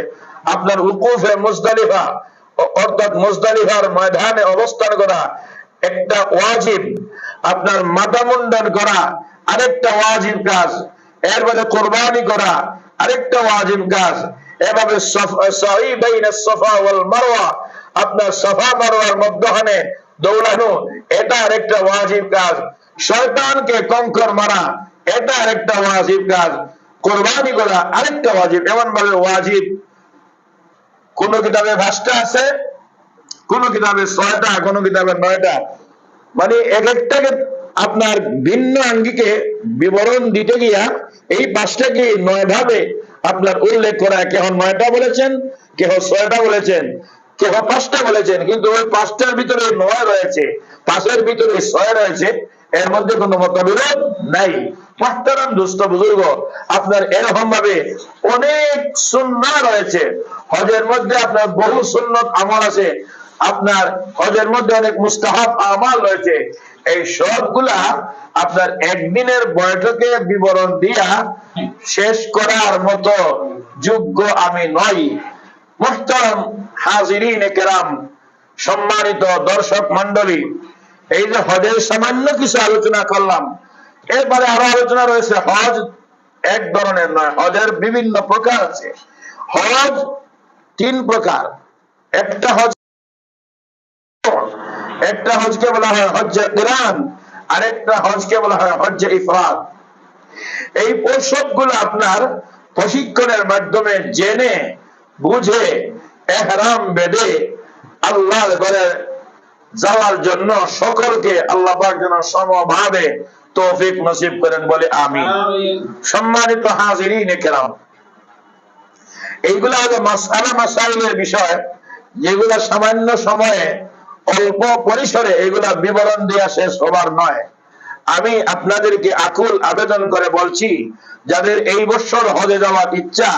আপনার উকুফে মুজদালিফা, অর্থাৎ মুজদালিফার ময়দানে অবস্থান করা একটা ওয়াজিব। আপনার মাথা মুন্ডন করা আরেকটা ওয়াজিব কাজ। এর মধ্যে কোরবানি করা আরেকটা ওয়াজিব কাজ। এভাবে সাই বাইনাস সাফা ওয়াল মারওয়া, আপনার সাফা মারওয়ার মধ্যখানে দৌড়ানো, এটা আরেকটা ওয়াজিব কাজ। শয়তানকে কঙ্কর মারা, এটা আরেকটা ওয়াজিব কাজ। কোরবানি করা আরেকটা ওয়াজিব। এমন ভাবে ওয়াজিব কোন কিতাবে 5টা আছে, কোন কিতাবে 6টা, কোন কিতাবে 9টা। মানে এক একটাকে আপনার ভিন্ন আঙ্গিকে বিবরণ দিতে গিয়া এই 5টাকে 9 ভাবে আপনার উল্লেখ করা। কেহ 9টা বলেছেন, কেহ 6টা বলেছেন, কেহ 5টা বলেছেন, কিন্তু ওই 5টার ভিতরে 9 রয়েছে, 5এর ভিতরে 6 রয়েছে, এর মধ্যে কোনো মতবিরোধ নাই। মুহতারাম দোস্ত বুজুর্গ, আপনার এরকম ভাবে অনেক সুন্নাহ রয়েছে হজের মধ্যে। আপনার বহু সুন্নত আমল আছে, আপনার হজের মধ্যে অনেক মুস্তাহাব আমাল রয়েছে। এই সবগুলা আপনার একদিনের বৈঠকে বিবরণ দিয়া শেষ করার মতো যোগ্য আমি নই। মুহতারাম হাজিরিন কেরাম, সম্মানিত দর্শক মন্ডলী, এই যে হজের সামান্য কিছু আলোচনা করলাম, এরপরে আরো আলোচনা রয়েছে। হজ এক ধরনের নয়, হজের বিভিন্ন প্রকার আছে। হজ 3 প্রকার। একটা হজকে বলা হয় হজ্জে কিরান, আরেকটা হজকে বলা হয় হজ্জে ইফরাদ। এই সবগুলো আপনার প্রশিক্ষণের মাধ্যমে জেনে বুঝে ইহরাম বেঁধে আল্লাহর ঘরে যাওয়ার জন্য সকলকে আল্লাহ পাক যেন সমভাবে তৌফিক নসিব করেন, বলে আমিন। সম্মানিত হাজিরিন কেরাম, এইগুলা হলো মাসআলা মাসাইলের বিষয়, যেগুলা সামান্য সময়ে অল্প পরিসরে এগুলা বিবরণ দেওয়া শেষ হবার নয়। আমি আপনাদেরকে আকুল আবেদন করে বলছি, যাদের এই বছর হজে যাওয়ার ইচ্ছা,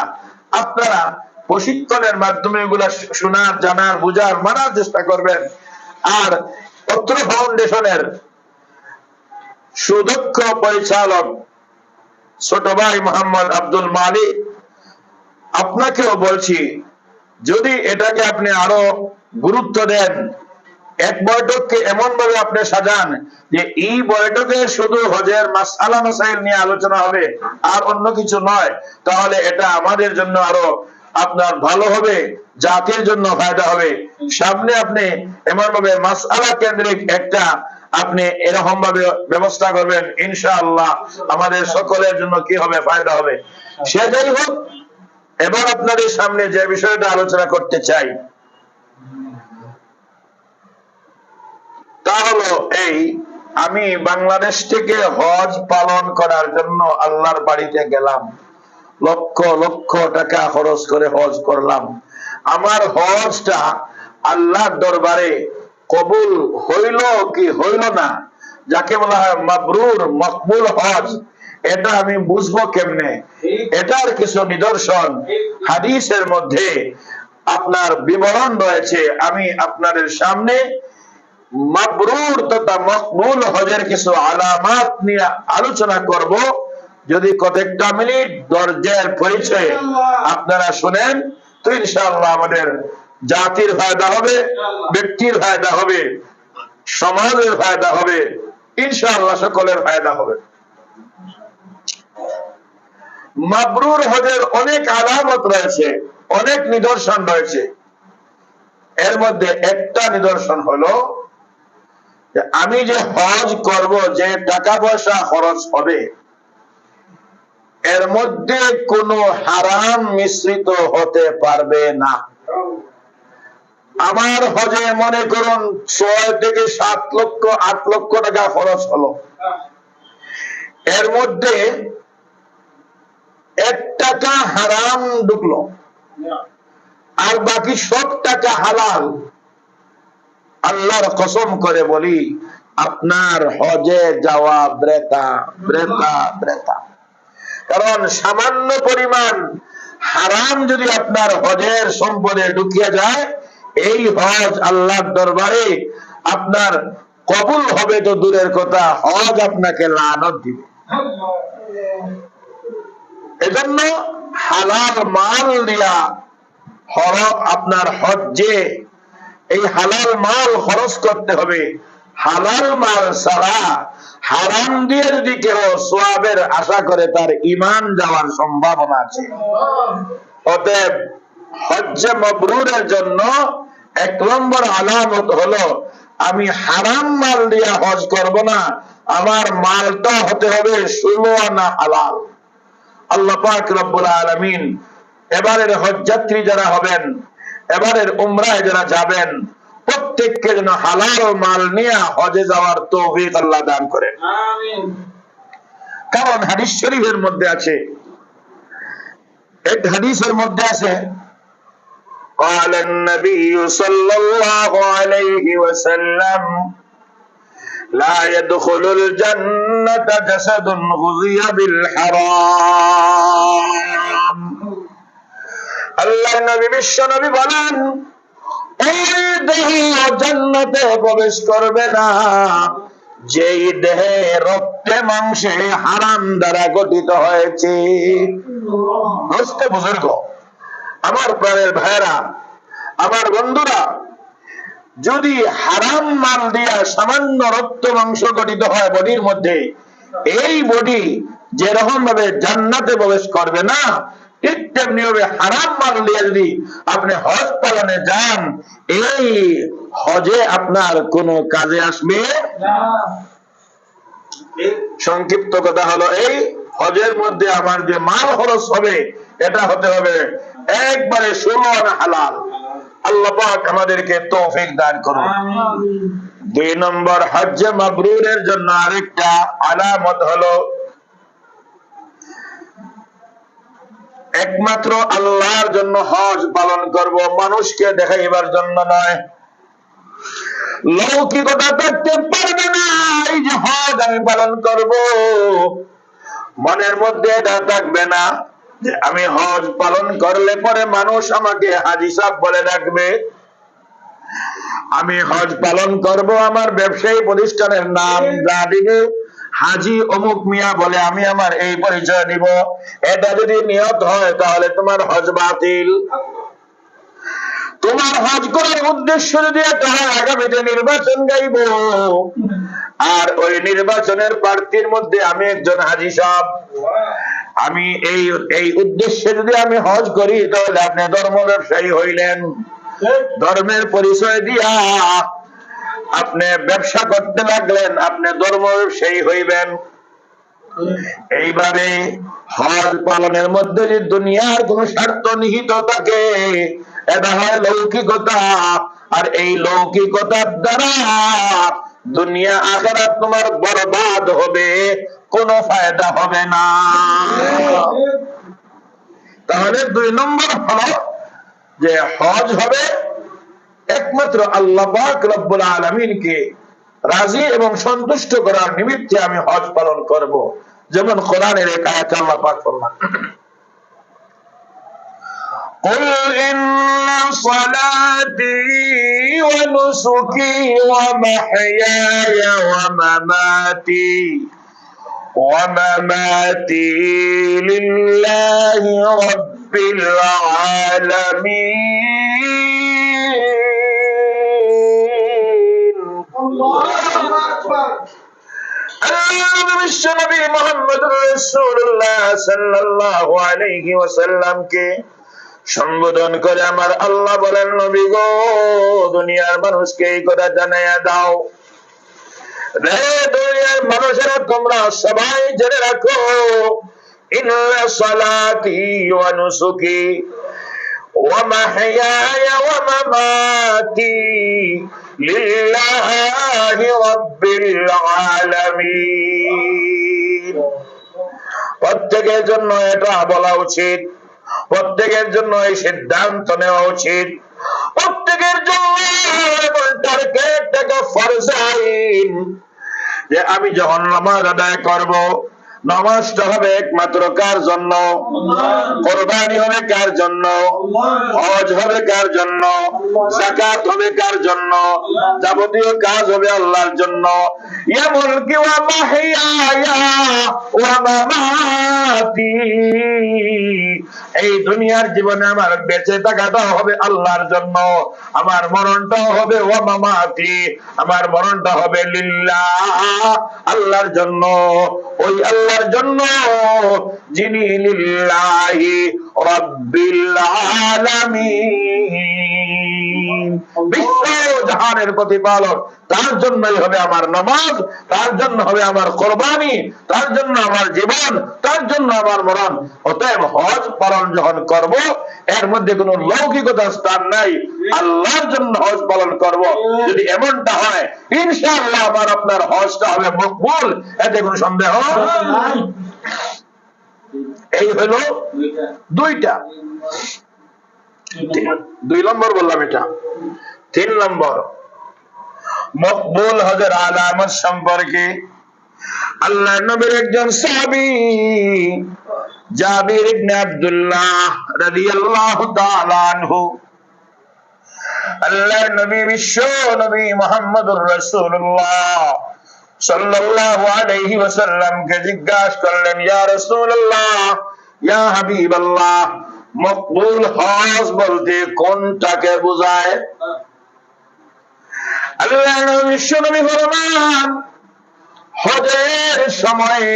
আপনারা প্রশিক্ষণের মাধ্যমে এগুলা শোনার, জানার, বুঝার, মানার চেষ্টা করবেন। আর পত্র ফাউন্ডেশনের সুদক্ষ পরিচালক ছোট ভাই মোহাম্মদ আব্দুল মালিক, আপনাকেও বলছি, যদি এটাকে আপনি আরো গুরুত্ব দেন, এক বৈঠককে এমন ভাবে আপনি সাজান যে এই বৈঠকে শুধু হজের মাসআলা মাসাইল নিয়ে আলোচনা হবে আর অন্য কিছু নয়, তাহলে এটা আমাদের জন্য আরো আপনার ভালো হবে, জাতির জন্য ফায়দা হবে। সামনে আপনি এমন ভাবে মাসআলা কেন্দ্রিক একটা আপনি এরকম ভাবে ব্যবস্থা করবেন, ইনশাআল্লাহ আমাদের সকলের জন্য কি হবে, ফায়দা হবে। সে যাই হোক, এবার আপনাদের সামনে যে বিষয়টা আলোচনা করতে চাই তা হলো এই, আমি বাংলাদেশ থেকে হজ পালন করার জন্য আল্লাহর বাড়িতে গেলাম, লক্ষ লক্ষ টাকা খরচ করে হজ করলাম। আমার হজটা আল্লাহর দরবারে কবুল হইল কি হইল না, যাকে বলা হয় মাবরুর মকবুল হজ, এটা আমি বুঝবো কেমনে? এটার কিছু নিদর্শন হাদিসের মধ্যে আপনার বিবরণ রয়েছে। আমি আপনাদের সামনে মাবরুর তথা মকবুল হজের কিছু আলামাত নিয়ে আলোচনা করব। যদি কয়েকটা মিনিট দরজার পরিচয়ে আপনারা শুনেন তো ইনশাআল্লাহ আমাদের জাতির ফায়দা হবে, ব্যক্তির ফায়দা হবে, সমাজের ফায়দা হবে, ইনশাআল্লাহ সকলের ফায়দা হবে। মাবরুর হজের অনেক আলামত রয়েছে, অনেক নিদর্শন রয়েছে। এর মধ্যে একটা নিদর্শন হলো আমি যে হজ করব, যে টাকা পয়সা খরচ হবে, এর মধ্যে কোনো হারাম মিশ্রিত হতে পারবে না। আমার হজে মনে করুন 6 থেকে 7 লক্ষ 8 লক্ষ টাকা খরচ হলো, এর মধ্যে 1 টাকা হারাম ঢুকলো আর বাকি সব টাকা হালাল, আল্লাহর কসম করে বলি আপনার হজে যাওয়া বৃথা বৃথা বৃথা। কারণ সামান্য পরিমাণ হারাম যদি আপনার হজের সম্পদে ঢুকিয়ে যায়, এই হজ আল্লাহর দরবারে আপনার কবুল হবে তো দূরের কথা, হজ আপনাকে লানত দিবে। এজন্য হালাল মাল দিয়া আপনার হজ্জে এই হালাল মাল খরচ করতে হবে। হালাল মাল ছাড়া হারাম দিয়ে যদি কেউ সওয়াবের আশা করে, তার ঈমান যাওয়ার সম্ভাবনা আছে। অতএব হজ্জে মাবরুরের জন্য 1 নম্বর আলামত হলো আমি হারাম মাল দিয়ে হজ করব না, আমার মালটা হতে হবে 16 আনা হালাল। আল্লাহ পাক রব্বুল আলামিন এবারের হজযাত্রী যারা হবেন, এবারের উমরায় যারা যাবেন, প্রত্যেককে যেন হালাল মাল নিয়ে হজে যাওয়ার তৌফিক আল্লাহ দান করেন, আমিন। কারণ হাদিস শরীফের মধ্যে আছে, এক হাদিসের মধ্যে আছে قال النبي صلى الله عليه وسلم لا يدخل الجنة جسد غذي بالحرام। আল্লাহ নবী বিশ্ব নবী বলেন, এই দেহ জান্নাতে প্রবেশ করবে না যেই দেহে রক্তে মাংসে হারাম দ্বারা গঠিত হয়েছে। বুজুর্গ, আমার প্রাণের ভাইরা, আমার বন্ধুরা, যদি হারাম মাল দিয়া সামান্য রক্ত মাংস গঠিত হয় বডির মধ্যে, এই বডি যেরকম ভাবে জান্নাতে প্রবেশ করবে না, ঠিক তেমনি ভাবে হারাম মাল দিয়ে যদি আপনি হজ পালনে যান, এই হজে আপনার কোনো কাজে আসবে না। সংক্ষিপ্ত কথা হলো এই, হজের মধ্যে আমার যে মাল খরচ হবে, এটা হতে হবে একবারে 16 আনা হালাল। আল্লাহ পাক আমাদেরকে তৌফিক দান করুন। 2 নম্বর হজ্জে মাবরুরের জন্য আরেকটা আলামত হলো একমাত্র আল্লাহর জন্য হজ পালন করব, মানুষকে দেখাইবার জন্য নয়। লৌকিকতা করতে পারবে না এই যে হজ আমি পালন করব, মনের মধ্যে এটা থাকবে না যে আমি হজ পালন করলে পরে মানুষ আমাকে হাজী সাহেব বলে রাখবে। আমি হজ পালন করব, আমার ব্যবসায়ী প্রতিষ্ঠানের নাম যা দিবে হাজী অমুক মিয়া বলে আমি আমার এই পরিচয় দিব। এটা যদি নিয়ত হয় তাহলে তোমার হজ বাতিল। তোমার হজ করার উদ্দেশ্য যদি একটা হয় আগামীতে নির্বাচন গাইব, আর ওই নির্বাচনের প্রার্থীর মধ্যে আমি একজন হাজী সাহেব, আমি এই উদ্দেশ্যে যদি আমি হজ করি, তাহলে আপনি ধর্ম ব্যবসায়ী হইলেন। ধর্মের পরিচয় দিয়া আপনি ব্যবসা করতে লাগলেন, আপনি ধর্ম ব্যবসায়ী হইবেন। এইবারে হজ পালনের মধ্যে যে দুনিয়ার কোন স্বার্থ নিহিত থাকে, এটা হয় লৌকিকতা। আর এই লৌকিকতার দ্বারা দুনিয়া আখিরাত তোমার বরবাদ হবে, কোনো ফায়দা হবে না। তাহলে 2 নম্বর হলো যে হজ হবে একমাত্র আল্লাহ পাক রব্বুল আলামিনকে রাজি এবং সন্তুষ্ট করার নিমিত্তে আমি হজ পালন করব। যেমন কোরআনের এক আয়াতে আল্লাহ পাক ফরমান, قل إن صلاتي ونسكي ومحياي ومماتي لله رب العالمين। বিশ্বনবী মুহাম্মদুর রাসূলুল্লাহ সাল্লাল্লাহু আলাইহি ওয়াসাল্লামকে সম্বোধন করে আমার আল্লাহ বলেন, নবী গো, দুনিয়ার মানুষকে এই কথা জানাইয়া দাও, রে দুনিয়ার মানুষেরা তোমরা সবাই জেনে রাখো, ইন্না সালাতি ওয়া নুসুকি ওয়া মাহইয়ায়া ওয়া মামাতি লিল্লাহি রাব্বিল আলামিন। প্রত্যেকের জন্য এটা বলা উচিত, প্রত্যেকের জন্য এই সিদ্ধান্ত নেওয়া উচিত, প্রত্যেকের জন্য ফরজ আইন যে আমি যখন নামাজ আদায় করব, নামাজটা হবে একমাত্র কার জন্য? কুরবানি হবে কার জন্য? হজ হবে কার জন্য? যাকাত হবে কার জন্য? যাবতীয় কাজ হবে আল্লাহর জন্য। ইয়া মুলকি ওয়া মাহইয়ায়া ওয়া মামাতি, এই দুনিয়ার জীবনে আমার বেঁচে থাকাটাও হবে আল্লাহর জন্য, আমার মরণটাও হবে ওয়া মামাতি, আমার মরণটা হবে লিল্লাহ, আল্লাহর জন্য। ওই আল্লাহর জন্য যিনি লিল্লাহি রাব্বিল আলামিন, বিশ্ব জাহানের প্রতিপালক, তার জন্যই হবে আমার নামাজ, তার জন্য হবে আমার কোরবানি, তার জন্য আমার জীবন, তার জন্য আমার মরণ। অতএব হজ পালন যখন করব, এর মধ্যে কোনো লৌকিকতার স্থান নাই, আল্লাহর জন্য হজ পালন করব। যদি এমনটা হয়, ইনশাআল্লাহ আমার আপনার হজটা হবে মকবুল, এতে কোনো সন্দেহ নাই। এই হলো 2টা। 2 নম্বর বললাম এটা। 3 নম্বর মকবুল হজের আলামত সম্পর্কে আল্লাহর নবীর একজন সাহাবী জাবির ইবনে আব্দুল্লাহ রাদিয়াল্লাহু তাআলা আনহু আল্লাহর নবী বিশ্ব নবী মুহাম্মদুর রাসূলুল্লাহ সাল্লাল্লাহু আলাইহি ওয়াসাল্লামকে জিজ্ঞাসা করলেন, ইয়া রাসূলুল্লাহ, ইয়া হাবিবাল্লাহ, মকবুল হজ বলতে কোনটাকে বোঝায়? আল্লাহর নবী বিশ্ব নবী ফরমান, হজের সময়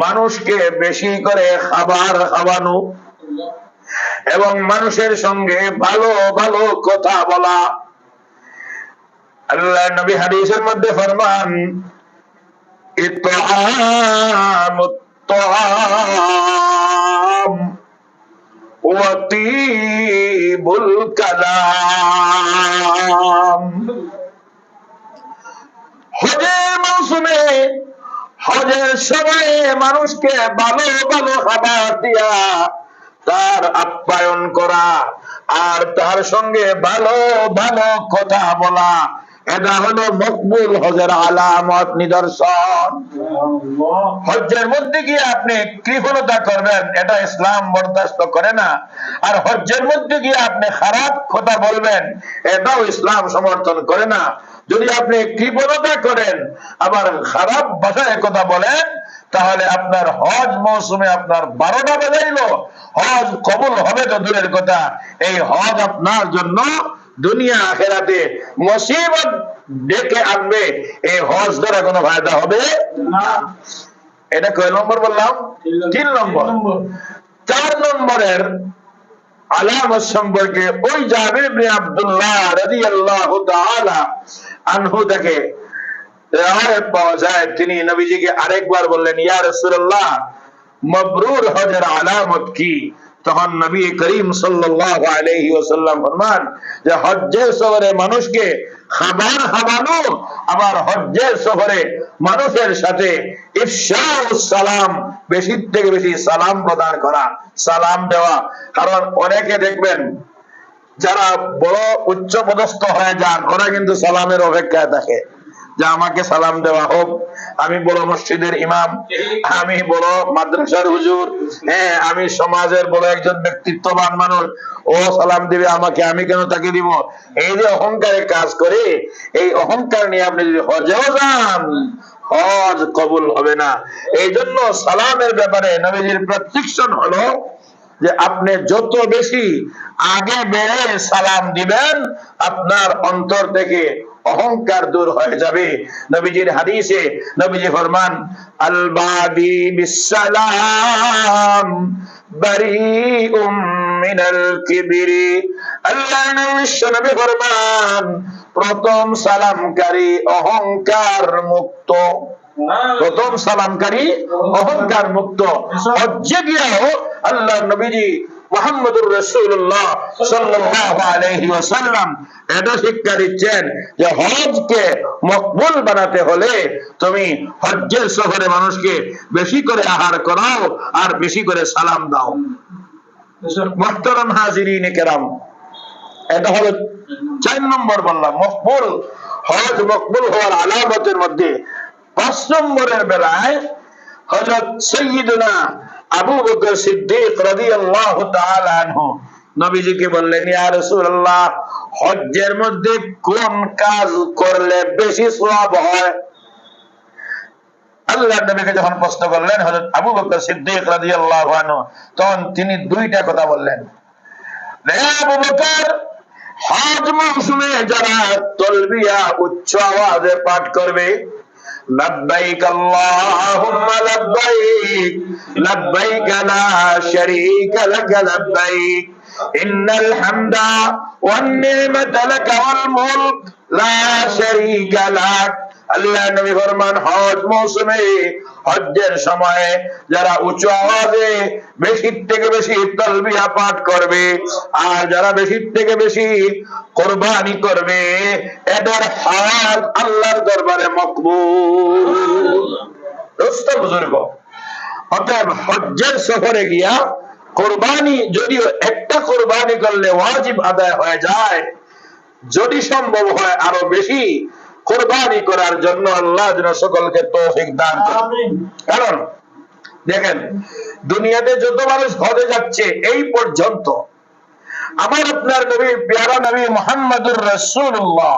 মানুষকে বেশি করে খাবার খাওয়ানো এবং মানুষের সঙ্গে ভালো ভালো কথা বলা। আল্লাহর নবী হাদিসের মধ্যে ফরমান, ইতআমুত তাআম ওয়া তিবুল কালাম। হজের মৌসুমে, হজের সময়ে মানুষকে ভালো ভালো খাবার দিয়া তার আপ্যায়ন করা আর তার সঙ্গে ভালো ভালো কথা বলা, এটা হলো মকবুল হজের আলামত, নিদর্শন। হজ্জের মধ্যে গিয়ে আপনি কৃপণতা করবেন, এটা ইসলাম বরদাস্ত করে না। আর হজ্জের মধ্যে গিয়ে আপনি খারাপ কথা বলবেন, এটাও ইসলাম সমর্থন করে না। যদি আপনি কৃপণতা করেন, আবার খারাপ ভাষায় কথা বলেন, তাহলে আপনার হজ মৌসুমে আপনার 12টা বাজাইলো, হজ কবুল হবে তো দূরের কথা, এই হজ আপনার জন্য দুনিয়া আখেরাতে মুসিবত ডেকে আনবে। এই হজ দ্বারা কোনো ফায়দা হবে না। এটা কয় নম্বর বললাম? 3 নম্বর। 4 নম্বরের আলামত সম্পর্কে ওই জাবির ইবনে আব্দুল্লাহ রাদিয়াল্লাহু তাআলা আনহু থেকে রিওয়ায়াত পাওয়া যায়, তিনি নবীজিকে আরেকবার বললেন, ইয়া রাসূলুল্লাহ, মাবরুর হজের আলামত কি? তখন নবী করিম সাল্লাল্লাহু আলাইহি ওয়াসাল্লাম ফরমান যে হজ্জের সফরে মানুষকে খাবার খাওয়ানো, আবার হজ্জের সফরে মানুষের সাথে ইফশাউস সালাম, বেশি থেকে বেশি সালাম প্রদান করা, সালাম দেওয়া। কারণ অনেকে দেখবেন যারা বড় উচ্চ পদস্থ হয়ে যান, ওরা কিন্তু সালামের অপেক্ষায় থাকে যে আমাকে সালাম দেওয়া হোক, আমি বড় মসজিদের ইমাম, আমি বড় মাদ্রাসার হুজুর, হ্যাঁ আমি সমাজের বড় একজন ব্যক্তিত্ববান মানুষ, ও সালাম দিবে আমাকে, আমি কেন তাকে দিব? এই যে অহংকারে কাজ করে, এই অহংকার নিয়ে আপনি যদি হজেও যান, হজ কবুল হবে না। এই জন্য সালামের ব্যাপারে নবীজির প্রেসক্রিপশন হলো যে আপনি যত বেশি আগে বেড়ে সালাম দিবেন, আপনার অন্তর থেকে অহংকার দূর হয়ে যাবে। নবীজির হাদিসে নবীজি ফরমান, আল বাদি বিসসালাম বারিউম মিনাল কিবরি। আল্লাহর নবী ফরমান, প্রথম সালামকারী অহংকার মুক্ত, প্রথম সালামকারী অহংকার মুক্ত। হজ্জে গিয়েও আল্লাহর নবীজি মুহাম্মদুর রাসূলুল্লাহ সাল্লাল্লাহু আলাইহি ওয়াসাল্লাম এটা শিক্ষা দিচ্ছেন যে হজকে মকবুল বানাতে হলে তুমি হজ্জের সফরে মানুষকে বেশি করে আহার করাও আর বেশি করে সালাম দাও। মুহতারাম হাজিরিন কেরাম, এটা হলো 4 নম্বর বললাম মকবুল, হজ মকবুল হওয়ার আলামতের মধ্যে। 5 নম্বরের বেলায় হযরত সাইয়্যিদুনা আবু বকর সিদ্দিক রাদিয়াল্লাহু তাআলা আনহু নবীজিকে বললেন, ইয়া রাসূলুল্লাহ, হজ্জের মধ্যে কোন কাজ করলে বেশি সওয়াব হয়? আল্লাহর নবীকে যখন প্রশ্ন করলেন হযরত আবু বকর সিদ্দিক রাদিয়াল্লাহু আনহু, তখন তিনি দুইটা কথা বললেন। হে আবু বকর, হজ মৌসুমে যারা তালবিয়া উচ্চ আওয়াজে পাঠ করবে, লব্বাইক আল্লাহুম্মা লব্বাইক, লব্বাইক লা শারীকা লাক লব্বাইক, ইন্নাল হামদা ওয়ান নি'মাতা লাক ওয়াল মুলক লা শারীকা লাক। আল্লাহ নবী ফরমান, হজ মৌসুমে হজ্জের সময় যারা উচ্চ আওয়াজে বেশি থেকে বেশি তালবিয়া পাঠ করবে আর যারা বেশি থেকে বেশি কুরবানি করবে, এদের হজ আল্লাহর দরবারে মকবুল। দোস্ত বুজুর্গ, অতএব হজ্জের সফরে গিয়া কুরবানি, যদিও একটা কুরবানি করলে ওয়াজিব আদায় হয়ে যায়, যদি সম্ভব হয় আরো বেশি কুরবানি করার জন্য আল্লাহ যেন সকলকে তৌফিক দান করেন। কারণ দেখেন, দুনিয়াতে যত মানুষ হজে যাচ্ছে এই পর্যন্ত, আমার আপনার নবী প্যারা নবী মুহাম্মদুর রাসূলুল্লাহ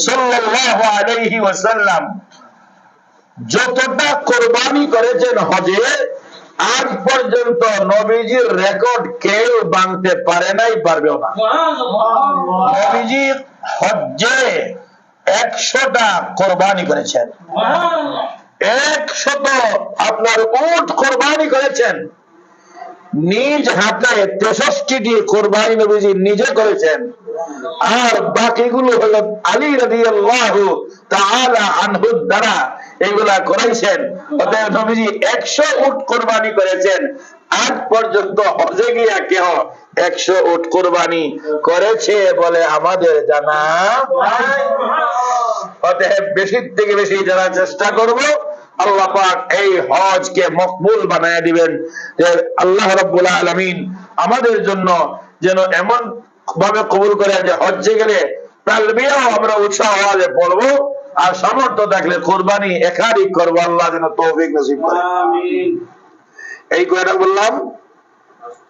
সাল্লাল্লাহু আলাইহি ওয়াসাল্লাম যতটা কুরবানি করেছেন হজে, আজ পর্যন্ত নবীজির রেকর্ড কেউ ভাঙতে পারে নাই, পারবেও না। নবীজি হজ্জে 100টা কুরবানি করেছেন, 100 আপনার উট কুরবানি করেছেন, নিজ হাতে 63টি কুরবানি নবীজি নিজে করেছেন, আর বাকিগুলো হলো আলী রাদিয়াল্লাহু তাআলা আনহুর দ্বারা এগুলা করাইছেন। অতএব নবীজি 100 উট কুরবানি করেছেন। আজ পর্যন্ত হজে গিয়া কেউ 100 উট কুরবানি করেছে বলে আমাদের জানা। অতএব বেশি থেকে বেশি যারা চেষ্টা করব, আল্লাহ পাক এই হজকে মকবুল বানায় দিবেন। যে আল্লাহ রাব্বুল আলামিন আমাদের জন্য যেন এমন ভাবে কবুল করে যে হজ্জে গেলে তালবিয়াও আমরা উৎসাহ আওয়াজে পড়বো, আর সামর্থ্য থাকলে কুরবানি একাধিক করবো। আল্লাহ যেন তৌফিক নসিব করে। এই কয়টা বললাম,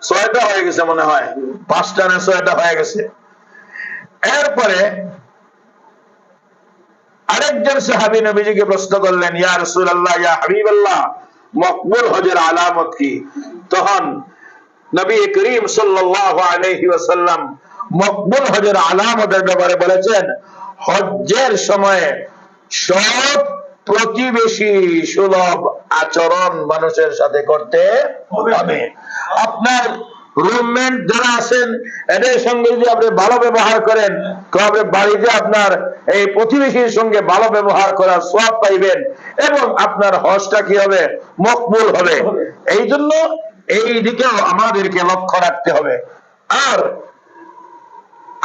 6টা হয়ে গেছে মনে হয়, 5টা না 6টা হয়ে গেছে। এরপরে আরেকজন সাহাবী নবীজিকে প্রশ্ন করলেন, ইয়া রাসূলুল্লাহ, ইয়া হাবিবাল্লাহ, মকবুল হজের আলামত কি? তখন নবী করিম সাল্লাল্লাহু আলাইহি ওয়াসাল্লাম মকবুল হজের আলামতের ব্যাপারে বলেছেন, হজ্জের সময়ে সব প্রতিবেশী সুলভ আচরণ মানুষের সাথে করতে হবে। আপনার রুমমেট যারা আছেন এদের সঙ্গে যদি আপনি ভালো ব্যবহার করেন, তবে বাড়িতে আপনার এই প্রতিবেশীর সঙ্গে ভালো ব্যবহার করার সওয়াব পাইবেন এবং আপনার হজটা কি হবে? মকবুল হবে। এই জন্য এই দিকেও আমাদেরকে লক্ষ্য রাখতে হবে। আর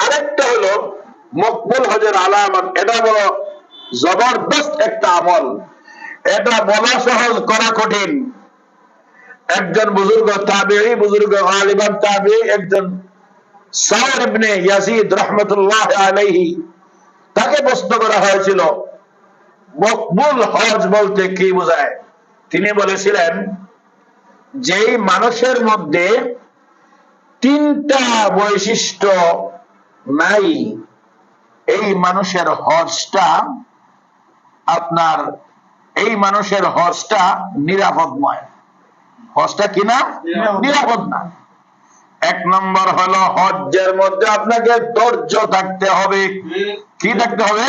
আরেকটা হলো মকবুল হজের আলামত, এটা বড় জবরদস্ত একটা আমল। এটা বলা সহজ, করা কঠিন। একজন বুজুর্গ তাবেঈ, বুজুর্গ আলিমান তাবেঈ, একজন সাউর ইবনে ইয়াজিদ রাহমাতুল্লাহ আলাইহি, তাকে প্রশ্ন করা হয়েছিল মকবুল হজ বলতে কি বোঝায়। তিনি বলেছিলেন, যেই মানুষের মধ্যে তিনটা বৈশিষ্ট্য নাই, এই মানুষের হজটা আপনার এই মানুষের হজটা নিরাপদ নয়। হজটা কিনা নিরাপদ না। এক নম্বর হলো হজ্জের মধ্যে আপনাকে ধৈর্য থাকতে হবে। কি থাকতে হবে?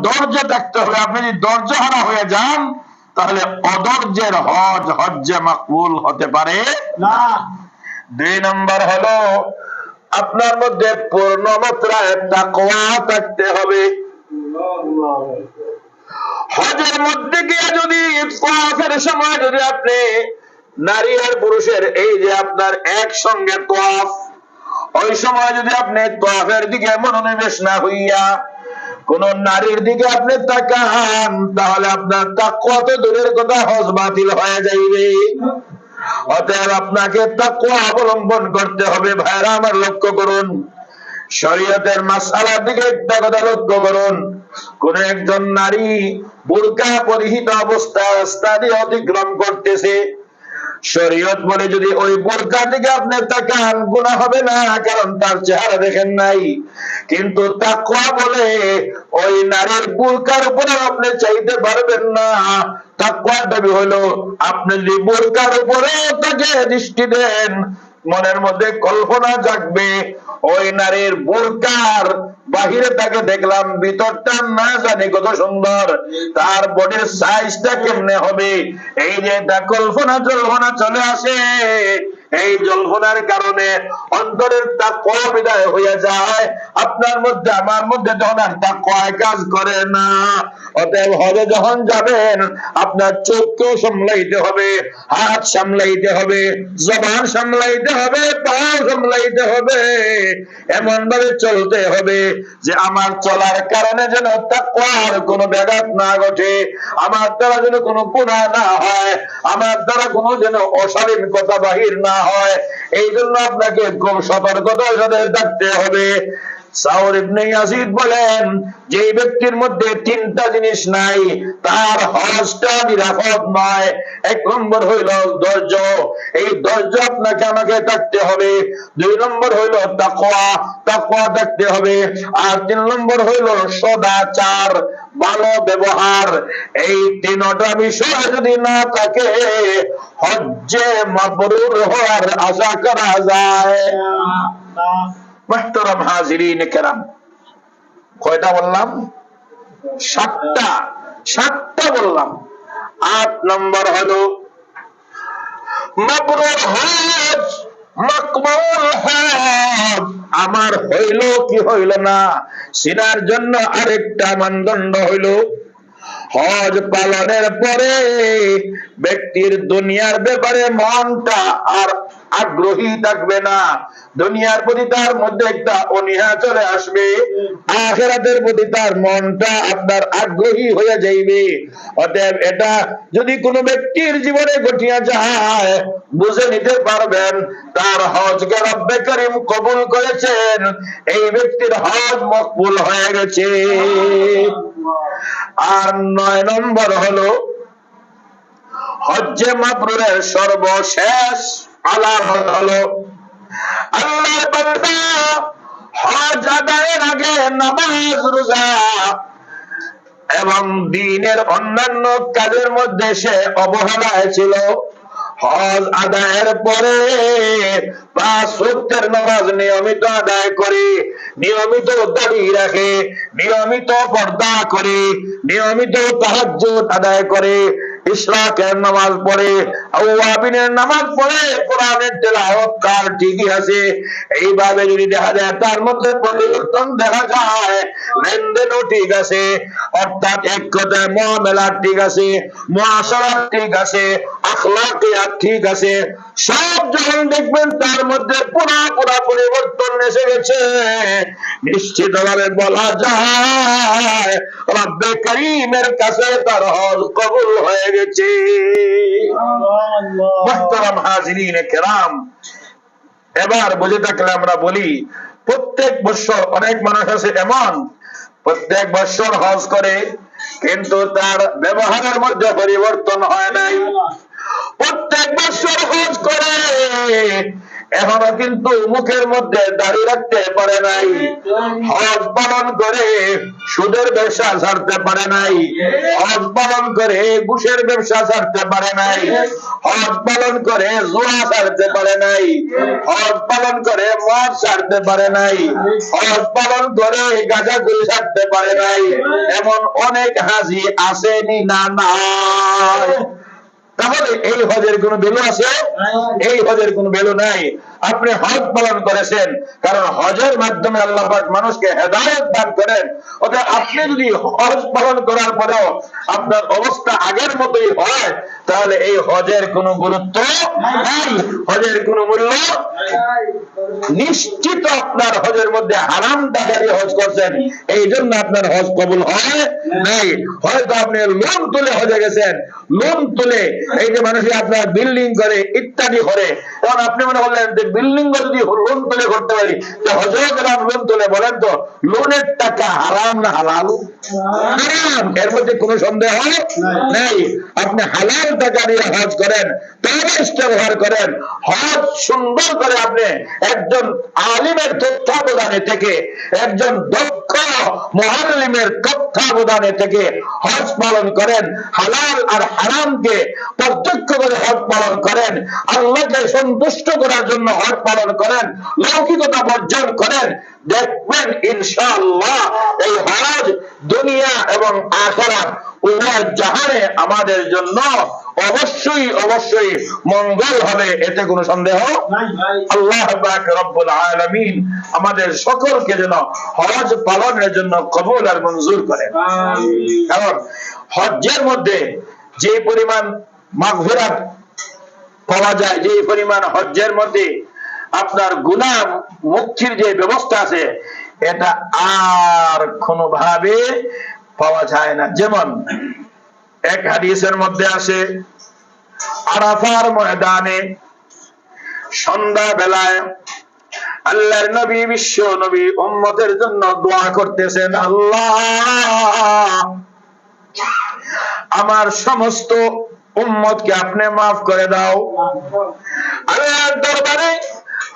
ধৈর্য থাকতে হবে। আপনি যদি ধৈর্য হারা হয়ে যান, তাহলে অধৈর্যের হজ হজ্জে মাকবুল হতে পারে না। দুই নম্বর হলো আপনার মধ্যে পূর্ণ মাত্রায় তাকওয়া থাকতে হবে। হজের মধ্যে গিয়ে যদি তাওয়াফের সময় যদি আপনি নারী আর পুরুষের এই যে আপনার একসঙ্গে তাওয়াফ, ওই সময় যদি আপনি তাওয়াফের দিকে মনোনিবেশ না হইয়া কোন নারীর দিকে আপনি তাকান, তাহলে আপনার তাকওয়া তো দূরের কথা, হজ বাতিল হয়ে যাইবে। অতএব আপনাকে তাকওয়া অবলম্বন করতে হবে। ভাইরা আমার, লক্ষ্য করুন, শরীয়তের মাসআলার দিকে একটা কথা লক্ষ্য করুন। কোন একজন নারী বুরকা পরিহিত অবস্থায় রাস্তা দিয়ে অতিক্রম করতেছে, শরীয়ত বলে যদি ওই বোরকা দিকে আপনি তাকান গুনাহ হবে না, কারণ তার চেহারা দেখেন নাই। কিন্তু তাকওয়া বলে ওই নারীর বোরকার উপরে আপনি চাইতে পারবেন না। তাকওয়ার দাবি হলো আপনি যদি বোরকার উপরে তাকে দৃষ্টি দেন, মনের মধ্যে কল্পনা জাগবে ওই নারীর বোরকার বাহিরে তাকে দেখলাম, ভিতরটা না জানি কত সুন্দর, তার বডির সাইজটা কেমনে হবে। এই যে এটা কল্পনা জল্পনা চলে আসে, এই জল্পনার কারণে অন্তরের তাকওয়া বিদায় হয়ে যায়। আপনার মধ্যে আমার মধ্যে যখন তাকওয়া কাজ করে না, অতএব হজে যখন যাবেন আপনার চোখকেও সামলাইতে হবে, হাত সামলাইতে হবে, জবান সামলাইতে হবে, পা সামলাইতে হবে। এমন ভাবে চলতে হবে যে আমার চলার কারণে যেন তাকওয়ার কোনো ব্যাঘাত না ঘটে, আমার দ্বারা যেন কোনো গুনাহ না হয়, আমার দ্বারা কোনো যেন অশালীন কথা বাহির না হয়। এই জন্য আপনাকে খুব সতর্কতার সাথে থাকতে হবে। সাউর ইবনে ইয়াজিদ বলেন, যে ব্যক্তির মধ্যে তিনটা জিনিস নাই, তার হজটা নিরাপদ নয়। এক নম্বর হইল ধৈর্য, এই ধৈর্য আপনাকে আমাকে থাকতে হবে। দুই নম্বর হইল তাকওয়া, তাকওয়া থাকতে হবে। আর তিন নম্বর হইল সদাচার, ভালো ব্যবহার। এই তিনটা বিষয় যদি না থাকে, হজ্জে মাবরুর হওয়ার আশা করা যায়। মুহতারাম হাজিরিন কেরাম, কয়টা বললাম? সাতটা বললাম। 8 নম্বর হলো মাবরুর হজ, মাকবুল হজ। আমার হইল কি হইল না, সিনার জন্য আরেকটা মানদণ্ড হইল হজ পালনের পরে ব্যক্তির দুনিয়ার ব্যাপারে মনটা আর আগ্রহী থাকবে না। দুনিয়ার প্রতি তার মধ্যে একটা অনীহা চলে আসবে, আখিরাতের প্রতি তার মনটা আপনার আগ্রহী হয়ে যাইবে। অতএব এটা যদি কোনো ব্যক্তির জীবনে ঘটিয়া যায়, বুঝে নিতে পারবেন তার হজকে রব্বে করিম কবুল করেছেন, এই ব্যক্তির হজ মকবুল হয়ে গেছে। আর 9 নম্বর হলো হজ্জে মাবরুরের সর্বশেষ আলামত হলো আল্লাহর বান্দা হজ আদায়ের আগে নামাজ, রোজা এবং দ্বীনের অন্যান্য কাজের মধ্যে সে অবহেলায় ছিল। হজ আদায়ের পরে 5 ওয়াক্তের নামাজ নিয়মিত আদায় করে, নিয়মিত দাড়ি রাখে, নিয়মিত পর্দা করে, নিয়মিত তাহাজ্জুদ আদায় করে, ইশরাকের নামাজ পড়ে, আওয়াবিনের নামাজ পড়ে, কোরআনের তেলাওয়াত তার ঠিকই আছে। এইভাবে যদি দেখা যায় তার মধ্যে পরিবর্তন দেখা যায়, লেনদেনও ঠিক আছে, অর্থাৎ এক কথায় মুআমালাত ঠিক আছে, মুআশারাত ঠিক আছে, আখলাকিয়াত ঠিক আছে, সব যখন দেখবেন তার মধ্যে পুরা পরিবর্তন এসে গেছে, নিশ্চিতভাবে বলা যায় রব্বে করিমের কাছে তার হজ কবুল হয়ে গেছে। মুহতারাম হাজিরিন কেরাম, এবার বুঝে থাকলে আমরা বলি, প্রত্যেক বছর অনেক মানুষ আছে এমন প্রত্যেক বছর হজ করে কিন্তু তার ব্যবহারের মধ্যে পরিবর্তন হয় নাই। প্রত্যেক বছর হজ করে এখনো কিন্তু মুখের মধ্যে দাড়ি রাখতে পারে নাই। হজ পালন করে সুদের ব্যবসা ছাড়তে পারে নাই। হজ পালন করে ঘুষের ব্যবসা ছাড়তে পারে নাই। হজ পালন করে জুয়া ছাড়তে পারে নাই। হজ পালন করে মদ ছাড়তে পারে নাই। হজ পালন করে গাঁজাখুরি ছাড়তে পারে নাই। এমন অনেক হাজি আসেনি না নাই? তাহলে এই হজের কোনো ভ্যালু আছে? এই হজের কোনো ভ্যালু নাই। আপনি হজ পালন করেছেন কারণ হজের মাধ্যমে আল্লাহ পাক মানুষকে হেদায়েত দান করেন। অর্থাৎ আপনি যদি হজ পালন করার পরেও আপনার অবস্থা আগের মতোই হয় তাহলে এই হজের কোনো গুরুত্ব নাই, হজের কোনো মূল্য নিশ্চিত। আপনার হজের মধ্যে হারাম টাকা দিয়ে হজ করছেন, এই জন্য আপনার হজ কবুল হয় নাই। হয়তো আপনি লোন তুলে হজে গেছেন, লোন তুলে এই যে মানুষ আপনার বিল্ডিং করে ইত্যাদি করে, তখন আপনি মনে করলেন যে বিল্ডিং যদি লোন তুলে করতে পারি হজও গেলাম লোন তুলে। বলেন তো লোনের টাকা হারাম না হালাল? হারাম, এর মধ্যে কোনো সন্দেহ নাই। আপনি হালাল টাকা দিয়ে হজ করেন, ব্যবহার করেন, হজ সুন্দর করে আপনি একজন আলিমের তত্ত্বাবধানে থেকে, একজন দক্ষ মুআল্লিমের তত্ত্বাবধানে থেকে হজ পালন করেন, হালাল আর হারামকে প্রত্যক্ষ করে হজ পালন করেন, আল্লাহকে সন্তুষ্ট করার জন্য হজ পালন করেন, লৌকিকতা বর্জন করেন, দেখবেন ইনশাআল্লাহ এই হজ দুনিয়া এবং আখিরাত উভয় জাহানে আমাদের জন্য অবশ্যই মঙ্গল হবে, এতে কোনো সন্দেহ নাই। আল্লাহ পাক রব্বুল আলামিন আমাদের সকলকে যেন হজ পালনের জন্য কবুল আর মঞ্জুর করেন। কারণ হজ্জের মধ্যে যে পরিমাণ মাগফিরাত পাওয়া যায়, যে পরিমাণ হজ্জের মধ্যে আপনার গুনাহ মুক্তির যে ব্যবস্থা আছে এটা আর কোনোভাবে পাওয়া যায় না। যেমন এক হাদিসের মধ্যে আসে আরাফার ময়দানে সন্ধ্যা বেলায় আল্লাহর নবী বিশ্ব নবী উম্মতের জন্য দোয়া করতেছেন, আল্লাহ আমার সমস্ত উম্মতকে আপনি মাফ করে দাও। আল্লাহর দরবারে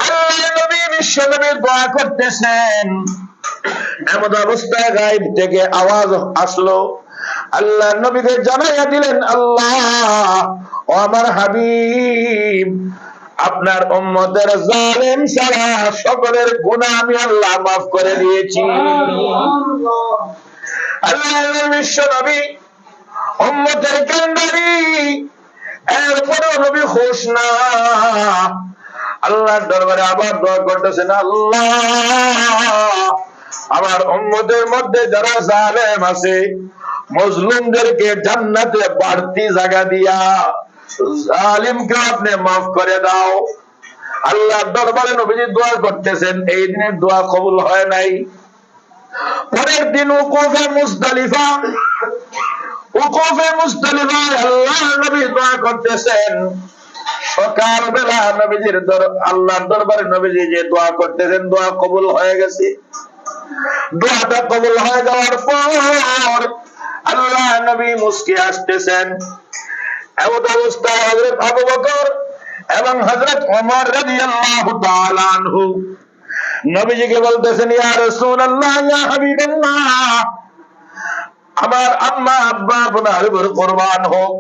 আল্লাহর নবী বিশ্ব নবী দোয়া করতেছেন, এমন অবস্থায় গায়েব থেকে আওয়াজ আসলো, আল্লাহ নবীকে জানাইয়া দিলেন, আল্লাহ ও আমার হাবিব আপনার উম্মতের জালেম ছাড়া সকলের গুনাহ আমি আল্লাহ মাফ করে দিয়েছি। আল্লাহর বিশ্ব নবী উম্মতের কান্ডারি, এরপরে নবী খুশ না, আল্লাহর দরবারে আবার দোয়া করতেছেন, আল্লাহ আমার উম্মতের মধ্যে যারা জালেম আছে মজলুমদেরকে জান্নাতে বাড়তি জায়গা দিয়া জালিমকে আপনি মাফ করে দাও। আল্লাহর দরবারে নবীজি দোয়া করতেছেন, এই দিনের দোয়া কবুল হয় নাই। পরের দিন উকুফে মুজদালিফায় আল্লাহ নবী দোয়া করতেছেন। সকালবেলা নবীজির আল্লাহর দরবারে নবীজি যে দোয়া করতেছেন দোয়া কবুল হয়ে গেছে। দোয়াটা কবুল হয়ে যাওয়ার পর আল্লাহ নবী মুস্কি আসতেছেন। এমন অবস্থায় হযরত আবু বকর এবং হযরত ওমর রাদিয়াল্লাহু তাআলা আনহু নবীজিকে বলতেছেন, ইয়া রাসূলুল্লাহ, ইয়া হাবিবাল্লাহ, আমার আম্মা আব্বা আপনার উপর কুরবান হোক।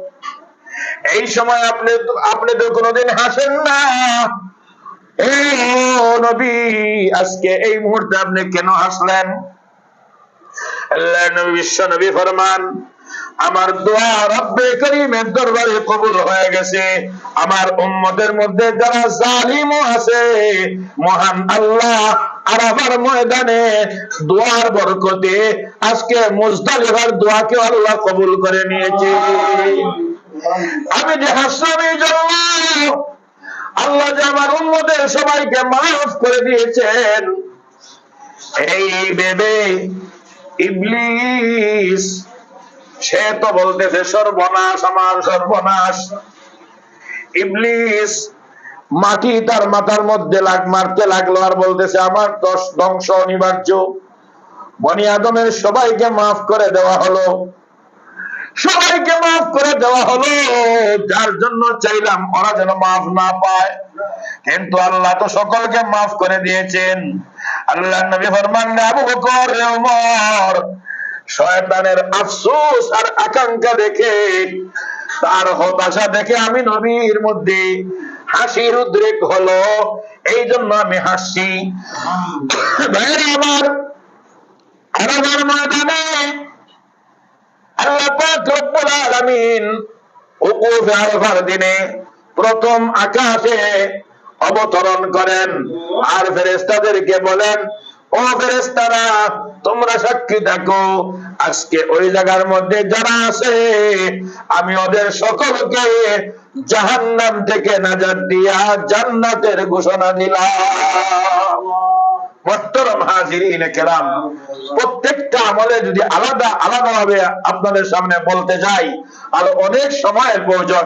এই সময় আপনি তো কোনোদিন হাসেন না, ও নবী আজকে এই মুহূর্তে আপনি কেন হাসলেন? আল্লাহর নবী বিশ্ব নবী ফরমান, আমার দোয়া রব্বে করিমের দরবারে কবুল হয়ে গেছে। আমার উম্মতের মধ্যে যারা জালিমও আছে, মহান আল্লাহ আরাফার ময়দানে দোয়ার বরকতে আজকে মুজদালিফার দোয়াকে আল্লাহ কবুল করে নিয়েছে। আমি যে হাসলাম এই জন্য, আল্লাহ যে আমার উম্মতের সবাইকে মাফ করে দিয়েছেন, এই ভেবে ইবলিস সে তো বলতেছে সর্বনাশ, আমার সর্বনাশ। ইবলিস মাটি তার মাথার মধ্যে মারতে লাগলো আর বলতেছে আমার ধ্বংস অনিবার্য। বনি আদমের সবাইকে মাফ করে দেওয়া হলো, সবাইকে মাফ করে দেওয়া হলো, যার জন্য চাইলাম ওরা যেন মাফ না পায়, কিন্তু আল্লাহ তো সকলকে মাফ করে দিয়েছেন। আল্লাহ নবী ফরমান, আবু বকর, ওমর শয়তানের আফসোস আর আকাঙ্ক্ষা দেখে, তার হতাশা দেখে আমি নবীর মধ্যে হাসির উদ্রেক হলো, এই জন্য আমি হাসছি। ভাইরা আমার, আরাফার ময়দানে আল্লাহ পাক রব্বুল আলামিন উকুফ আরাফার দিনে প্রথম আকাশে অবতরণ করেন আর ফেরেশতাদেরকে বলেন, ও ফেরেশতারা তোমরা সাক্ষী থাকো, আজকে ওই জায়গার মধ্যে যারা আছে আমি ওদের সকলকে জাহান্নাম থেকে নাজাত দিয়া জান্নাতের ঘোষণা দিলাম। মুহতারাম হাজিরিন কেরাম, প্রত্যেকটা আমলে যদি আলাদা আলাদা ভাবে আপনাদের সামনে বলতে যাই আর অনেক সময়ের প্রয়োজন,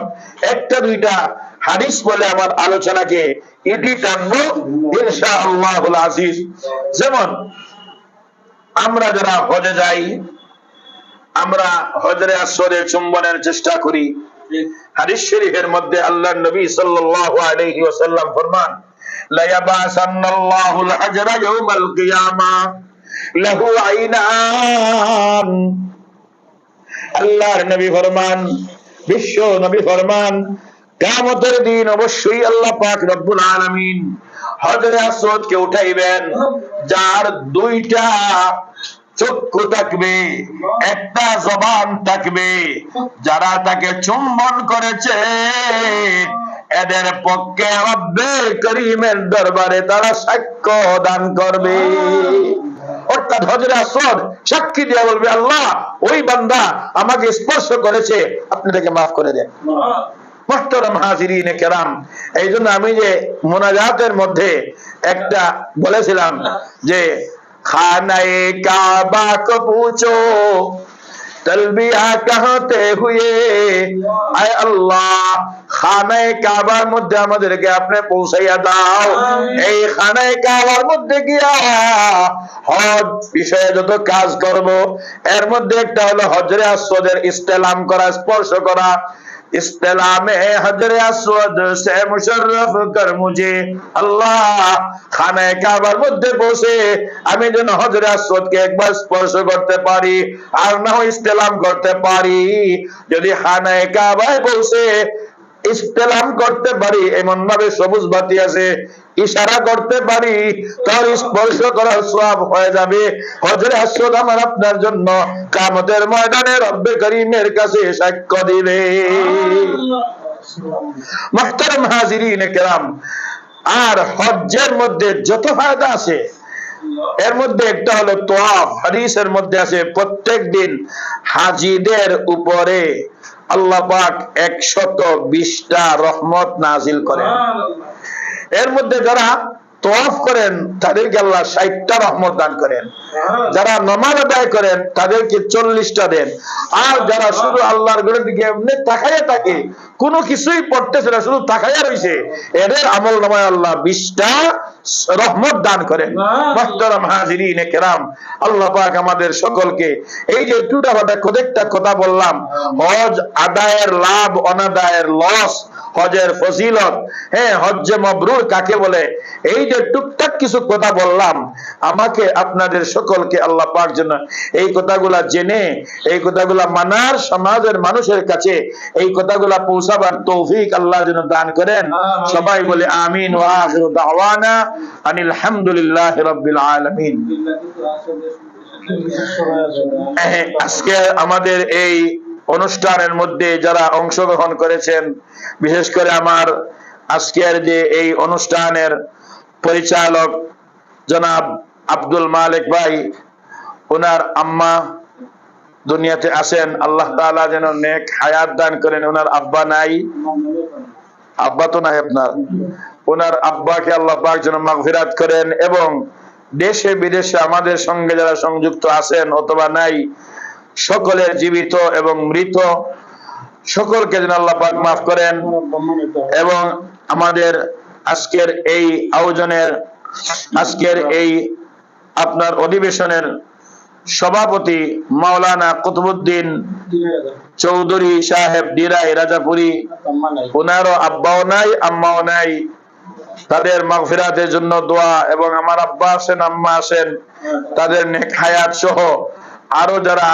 একটা দুইটা হাদিস বলে আমার আলোচনাকে এটি টানবো ইনশাআল্লাহুল আজিজ। যেমন আমরা যারা হজে যাই, আমরা হজরে আসরে চুম্বনের চেষ্টা করি। হাদিস শরীফের মধ্যে আল্লাহর নবী সাল্লাল্লাহু আলাইহি ওয়াসাল্লাম ফরমান, লা ইয়াবাসান্নাল্লাহুল আজরা ইয়াউমাল কিয়ামা লাহু আইনান। আল্লাহর নবী ফরমান, বিশ্ব নবী ফরমান, কিয়ামতের দিন অবশ্যই আল্লাহ পাক রব্বুল আলামিন হজরে আসওয়াদ কে উঠাইবেন, যার দুইটা চক্ষু থাকবে, একটা জবান থাকবে। যারা তাকে চুম্বন করেছে এদের পক্ষে রব্বে করিমের দরবারে তারা সাক্ষ্য দান করবে। অর্থাৎ হজরে আসওয়াদ সাক্ষী দিয়ে বলবে, আল্লাহ ওই বান্দা আমাকে স্পর্শ করেছে, আপনি তাকে মাফ করে দেন। মুহতারাম হাজিরিন কেরাম, এই জন্য আমি যে মুনাজাতের মধ্যে একটা বলেছিলাম যে খানায়ে কাবা কো পুছো তলবিয়া कहते हुए, আয় আল্লাহ খানায়ে কাবার মধ্যে আমাদেরকে আপনি পৌঁছাইয়া দাও। এই খানায়ে কাবার মধ্যে গিয়া হজ বিষয়ে যত কাজ করব, এর মধ্যে একটা হলো হজরে আসওয়াদের ইস্তেলাম করা, স্পর্শ করা। ইস্তেলামে হজরে আসওয়াদ সে মুশাররফ কর মুঝে আল্লাহ, খানায়ে কাবার মধ্যে বসে আমি যেন হজরে আসওয়াদকে একবার স্পর্শ করতে পারি, আর না হয় ইস্তেলাম করতে পারি। যদি খানায়ে কাবায় বসে ইস্তেলাম করতে পারি, এমন ভাবে সবুজ বাতি আছে, ইশারা করতে পারি, তার স্পর্শ করার সওয়াব হয়ে যাবে। হজরে আসওয়াদ আমার আপনার জন্য কিয়ামতের ময়দানে রব্বে করিমের কাছে সাক্ষ্য দিবে। মুহতারাম হাজিরিন কেরাম, আর হজ্জের মধ্যে যত ফায়দা আছে এর মধ্যে একটা হলো তাওয়াফ। হাদিসের মধ্যে আছে প্রত্যেক দিন হাজীদের উপরে আল্লাহ পাক 120টা রহমত নাজিল করেন। এর মধ্যে যারা তাওয়াফ করেন তাদেরকে আল্লাহ 60টা রহমত দান করেন, যারা নামাজ আদায় করেন তাদেরকে 40টা দেন, আর যারা শুধু আল্লাহর ঘরের দিকে এমনি তাকাইয়া থাকে, কোনো কিছুই পড়তেছে না, শুধু তাকাইয়া রইছে, এদের আমল নামায় আল্লাহ 20টা রহমত দান করেন। মুহতারাম হাজিরিন কেরাম, আল্লাহ পাক আমাদের সকলকে এই যে টুটাফাটা কয়েকটা কথা বললাম, হজ আদায়ের লাভ, অনাদায়ের লস, হজের ফজিলত, হ্যাঁ হজ্জে মাবরুর কাকে বলে, এই যে টুকটাক কিছু কথা বললাম, আমাকে আপনাদের সকলকে আল্লাহ পাক যেন এই কথাগুলা জেনে এই কথাগুলা মানার, সমাজের মানুষের কাছে এই কথাগুলা পৌঁছাবার তৌফিক আল্লাহ যেন দান করেন। সবাই বলে আমিন। ওয়া আখিরু দাওয়ানা আনিল হামদুলিল্লাহি রাব্বিল আলামিন। আজকে আমাদের এই অনুষ্ঠানের মধ্যে যারা অংশগ্রহণ করেছেন, বিশেষ করে আমার আজকের যে এই অনুষ্ঠানের পরিচালক জনাব আব্দুল মালিক ভাই, ওনার আম্মা দুনিয়াতে আছেন, আল্লাহ তাআলা যেন নেক হায়াত দান করেন। ওনার আব্বা নাই, আব্বা তো নাই আপনার, ওনার আব্বাকে আল্লাহ পাক যেন মাগফিরাত করেন, এবং দেশে বিদেশে আমাদের সঙ্গে যারা সংযুক্ত আছেন অথবা নাই, সকলের জীবিত এবং মৃত সকলকে যেন আল্লাহ পাক মাফ করেন। এবং আমাদের আজকের এই আয়োজনের, আজকের এই আপনার অধিবেশনের সভাপতি মাওলানা কুতুবউদ্দিন চৌধুরী সাহেব ডিরাই রাজাপুরী, ওনারও আব্বাও নাই আম্মাও নাই, তাদের মাগফিরাতের জন্য দোয়া, এবং আমার আব্বা আছেন আম্মা আছেন, তাদের নেক হায়াত সহ আরো যারা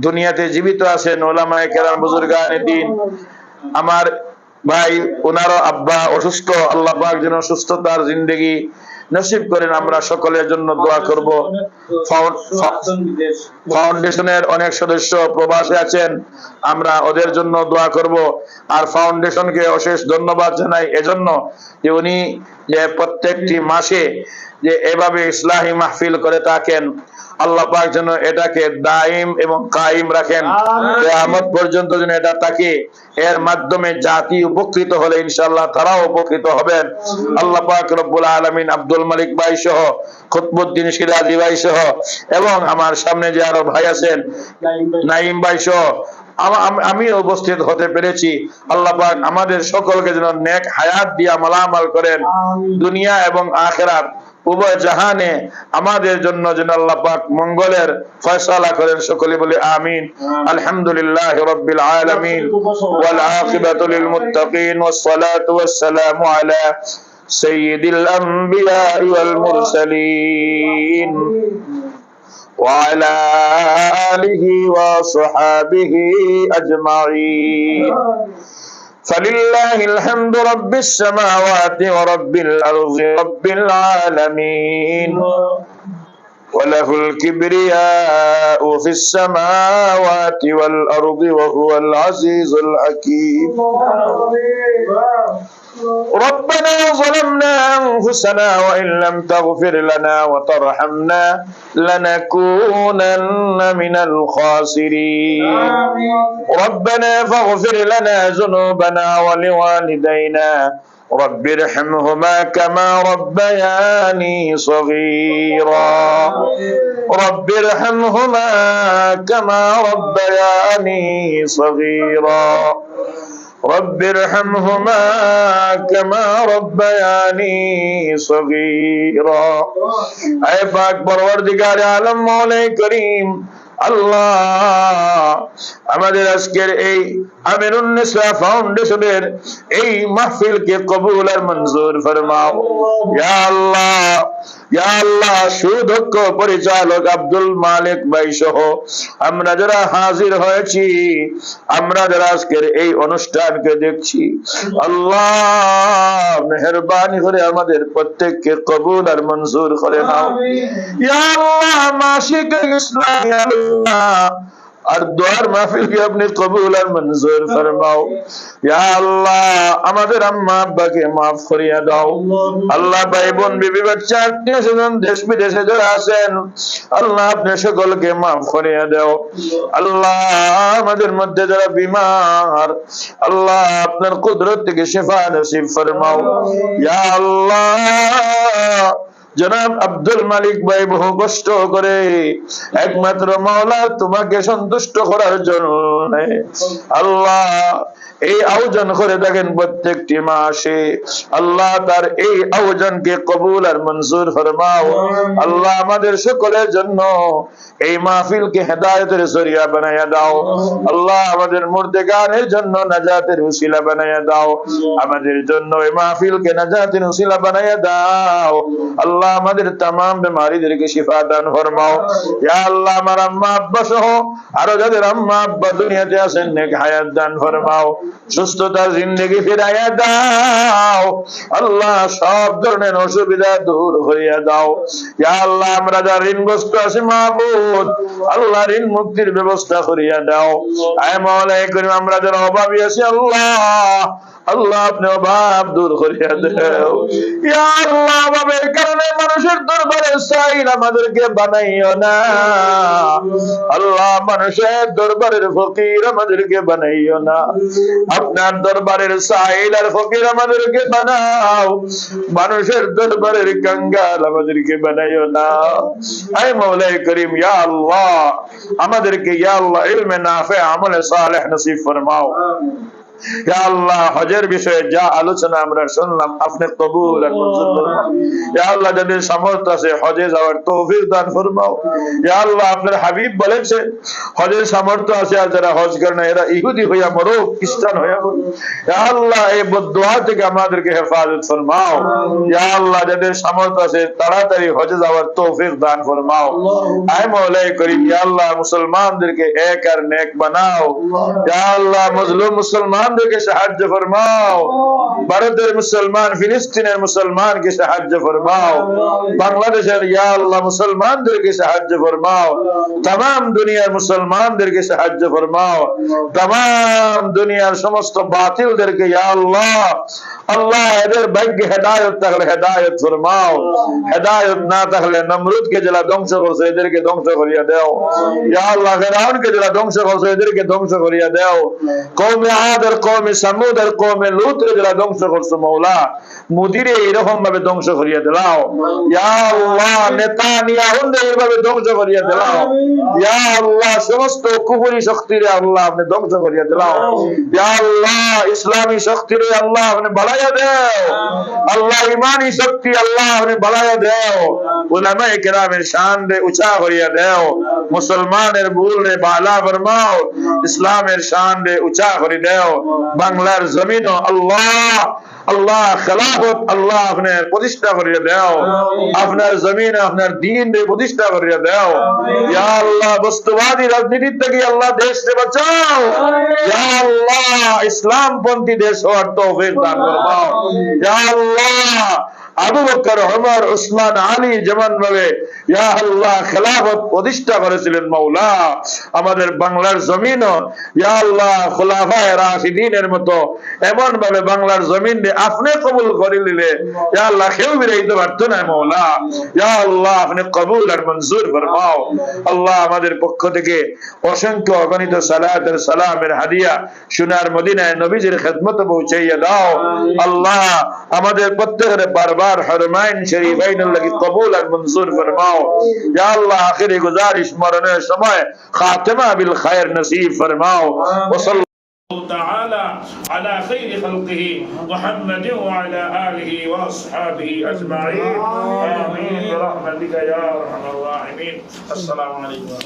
দুনিয়াতে জীবিত আছেন উলামায়ে কেরাম বুজুর্গানে দ্বীন, আমার ভাই ওনারও আব্বা অসুস্থ, আল্লাহ পাক যেন সুস্থতার জিন্দেগি নসিব করেন। আমরা সকলের জন্য দোয়া করব। ফাউন্ডেশনের অনেক সদস্য প্রবাসে আছেন, আমরা ওদের জন্য দোয়া করব। আর ফাউন্ডেশনকে অশেষ ধন্যবাদ জানাই এজন্য যে উনি যে প্রত্যেকটি মাসে যে এভাবে ইসলাহি মাহফিল করে থাকেন, আল্লাহ পাক যেন এটাকে দাইম এবং কায়েম রাখেন, কিয়ামত পর্যন্ত যেন এটা থাকে। এর মাধ্যমে জাতি উপকৃত হলে ইনশাআল্লাহ তারাও উপকৃত হবেন। আল্লাহ পাক রব্বুল আলামিন আব্দুল মালিক ভাই সহ, কুতুবউদ্দিন সিরাজি ভাই সহ, এবং আমার সামনে যে আরো ভাই আছেন নাইম ভাই সহ আমি উপস্থিত হতে পেরেছি। আল্লাহ পাক আমাদের সকলকে যেন নেক হায়াত দিয়া মালামাল করেন, দুনিয়া এবং আখিরাত উভয় জাহানে আমাদের জন্য যেন আল্লাহ পাক মঙ্গলের ফয়সালা করেন। সকলে বলে আমিন। আলহামদুলিল্লাহি রাব্বিল আলামিন ওয়াল আকিবাতু লিল মুত্তাকিন ওয়াস সালাতু ওয়াস সালামু আলা সাইয়্যিদিল আমবিয়া ওয়াল মুরসালিন وعلى آله وصحابه أجمعين. فلله الحمد رب السماوات ورب الأرض رب العالمين، وله الكبرياء في السماوات والأرض وهو العزيز الحكيم. ربنا ظلمنا أنفسنا وإن لم تغفر لنا وترحمنا لنكونن من الخاسرين. ربنا فاغفر لنا ذنوبنا ولوالدينا رب ارحمهما كما ربياني صغيرا. رب ارحمهما كما ربياني صغيرا. رب ارحمهما كما ربياني صغيرا. اے پاک پروردگار عالم مولا کریم আল্লাহ, আমাদের আজকের এই আমিরুন্নিসা ফাউন্ডেশনের এই মাহফিলকে কবুল আর মঞ্জুর ফরমাও। ইয়া আল্লাহ, ইয়া আল্লাহ, সুদক্ষ পরিচালক আব্দুল মালিক ভাই সহ আমরা যারা হাজির হয়েছি, আমরা যারা আজকের এই অনুষ্ঠানকে দেখছি, আল্লাহ মেহেরবানি করে আমাদের প্রত্যেককে কবুল আর মঞ্জুর করে নাও। ইয়া আল্লাহ, মাশিক ইসলাম আর দোয়ার মাহফিলকে আপনি কবুল আর মঞ্জুর ফরমাও। ইয়া আল্লাহ, আমাদের আম্মা আব্বাকে মাফ করিয়া দাও। আল্লাহ, ভাই বোন বিবি বাচ্চা আত্মীয় স্বজন দেশ বিদেশে যারা আছেন, আল্লাহ আপনি সকলকে মাফ করিয়া দাও। আল্লাহ, আমাদের মধ্যে যারা বিমার, আল্লাহ আপনার কুদরত থেকে শিফা নসিব ফরমাও। ইয়া আল্লাহ, জনাব আব্দুল মালিক ভাই বহু কষ্ট করে একমাত্র মাওলা তোমাকে সন্তুষ্ট করার জন্য আল্লাহ এই আয়োজন করে থাকেন প্রত্যেকটি মাসে। আল্লাহ তার এই আয়োজনকে কবুল আর মঞ্জুর ফরমাও। আল্লাহ আমাদের সকলের জন্য এই মাহফিলকে হেদায়েতের জরিয়া বানাইয়া দাও। আল্লাহ আমাদের মুর্দেগানের জন্য নাজাতের উসিলা বানাইয়া দাও। আমাদের জন্য এই মাহফিলকে নাজাতের উসিলা বানাইয়া দাও। আল্লাহ আল্লাহ আমাদের तमाम बीमारीদেরকে শিফা দান ফরমাও ইয়া আল্লাহ আমার আম্মা আব্বা সহ আরো যাদের আম্মা আব্বা দুনিয়াতে আছেন নেক হায়াত দান ফরমাও সুস্থতার জিন্দেগি ফিরাইয়া দাও আল্লাহ সব ধরনের অসুবিধা দূর হইয়া দাও ইয়া আল্লাহ আমরা যারা ঋণগ্রস্ত আছি মাবুদ আল্লাহ ঋণ মুক্তির ব্যবস্থা করিয়া দাও আয় মাওলা করিম আমরা যারা অভাবী আছি আল্লাহ আপনি অভাব দূর করিয়া দাও ইয়া আল্লাহ অভাবের কারণে মানুষের দরবারে সাইল আমাদেরকে বানাইও না আল্লাহ মানুষের দরবারের ফকির আমাদেরকে বানাইও না আপনার দরবারের সাইল আর ফকির আমাদেরকে বানাও মানুষের দরবারের কাঙ্গাল আমাদেরকে বানাইও না আয় মাওলা করিম ইয়া আল্লাহ আমাদেরকে ইয়া আল্লাহ ইলমে নাফে আমলে সালেহ নসিব ফরমাও ইয়া আল্লাহ হজের বিষয়ে যা আলোচনা আমরা শুনলাম আপনি কবুল আর মঞ্জুর ফরমাও ইয়া আল্লাহ যাদের সামর্থ্য আছে হজে যাওয়ার তৌফিক দান ফরমাও ইয়া আল্লাহ আপনার হাবিব বলেছে হজের সামর্থ্য আছে আর যারা হজ করে না এরা ইহুদি হইয়া মরুক খ্রিস্টান হইয়া মরুক ইয়া আল্লাহ এই বদদুয়া থেকে আমাদেরকে হেফাজত ফরমাও ইয়া আল্লাহ যাদের সামর্থ্য আছে তাড়াতাড়ি হজে যাওয়ার তৌফিক দান ফরমাও আয় মাওলা করিম ইয়া আল্লাহ মুসলমানদেরকে এক আর নেক বানাও ইয়া আল্লাহ মজলুম মুসলমানদেরকে সাহায্য ফরমাও ভারতের মুসলমান ফিলিস্তিনের মুসলমানকে সাহায্য ফরমাও বাংলাদেশের ইয়া আল্লাহ মুসলমানদেরকে সাহায্য ফরমাও तमाम দুনিয়ার মুসলমানদেরকে সাহায্য ফরমাও तमाम দুনিয়ার সমস্ত বাতিলদেরকে ইয়া আল্লাহ আল্লাহ এদের ভাগ্যে হেদায়েত থাকলে হেদায়েত ফরমাও হেদায়েত না থাকলে নমরুদকে যারা ধ্বংস করছে এদেরকে ধ্বংস করিয়া দাও ইয়া আল্লাহ ফিরআউনকে যারা ধ্বংস করছে এদেরকে ধ্বংস করিয়া দাও কওমে আদ আর কওমে সামুদ আর কওমে লূতকে যারা ধ্বংস করছে মাওলা মুদিরে এরকম ভাবে ধ্বংস করিয়া দাও ইয়া আল্লাহ নেতানিয়াহুকে এইভাবে ধ্বংস করিয়া দাও ইয়া আল্লাহ সমস্ত কুফরি শক্তিরে আল্লাহ আপনি ধ্বংস করিয়া দাও ইয়া আল্লাহ ইসলামী শক্তিরে আল্লাহ আপনি বাড়াইয়া দাও আল্লাহ ইমানি শক্তি আল্লাহ আপনি বাড়াইয়া দাও উলামায়ে কেরামের শান রে উঁচা করিয়া দাও মুসলমানের ভুল রে বালা ফরমাও ইসলামের শান রে উঁচা করে দাও বাংলার জমিন আল্লাহ আল্লাহ খেলাফত আল্লাহ আপনি প্রতিষ্ঠা করিয়া দাও আপনার জমিন আপনার দ্বীন রে প্রতিষ্ঠা করিয়া দাও ইয়া আল্লাহ বস্তুবাদী রাজনীতি থেকে আল্লাহ দেশকে বাঁচাও ইয়া আল্লাহ ইসলামপন্থী দেশ হওয়ার তৌফিক দান ফরমাও ইয়া আল্লাহ আবু বকর ওমর উসমান আলী যেমন ভাবে ইয়া আল্লাহ খেলাফত প্রতিষ্ঠা করেছিলেন মাওলা আমাদের বাংলার জমিন ইয়া আল্লাহ খুলাফায়ে রাশিদিনের মতো এমন ভাবে বাংলার জমিন আপনি কবুল করে নিলে ইয়া আল্লাহ কেউ বিরাইতে পারতো না মাওলা ইয়া আল্লাহ আপনি কবুল আর মঞ্জুর ফরমাও আল্লাহ আমাদের পক্ষ থেকে অসংখ্য অগণিত সালাতের সালামের হাদিয়া সোনার মদিনায় নবীজির খেদমতে পৌঁছাইয়া দাও আল্লাহ আমাদের প্রত্যেকের বারবার हरमैन शरीफैन लगी कबूल और मंजूर फरमाओ या अल्लाह आखिरी गुजारिश मरने समय खातिमा बिल खैर नसीब फरमाओ تعالى على خير خلقه محمد وعلى آله وأصحابه أجمعين آمين برحمتك يا أرحم الراحمين السلام عليكم.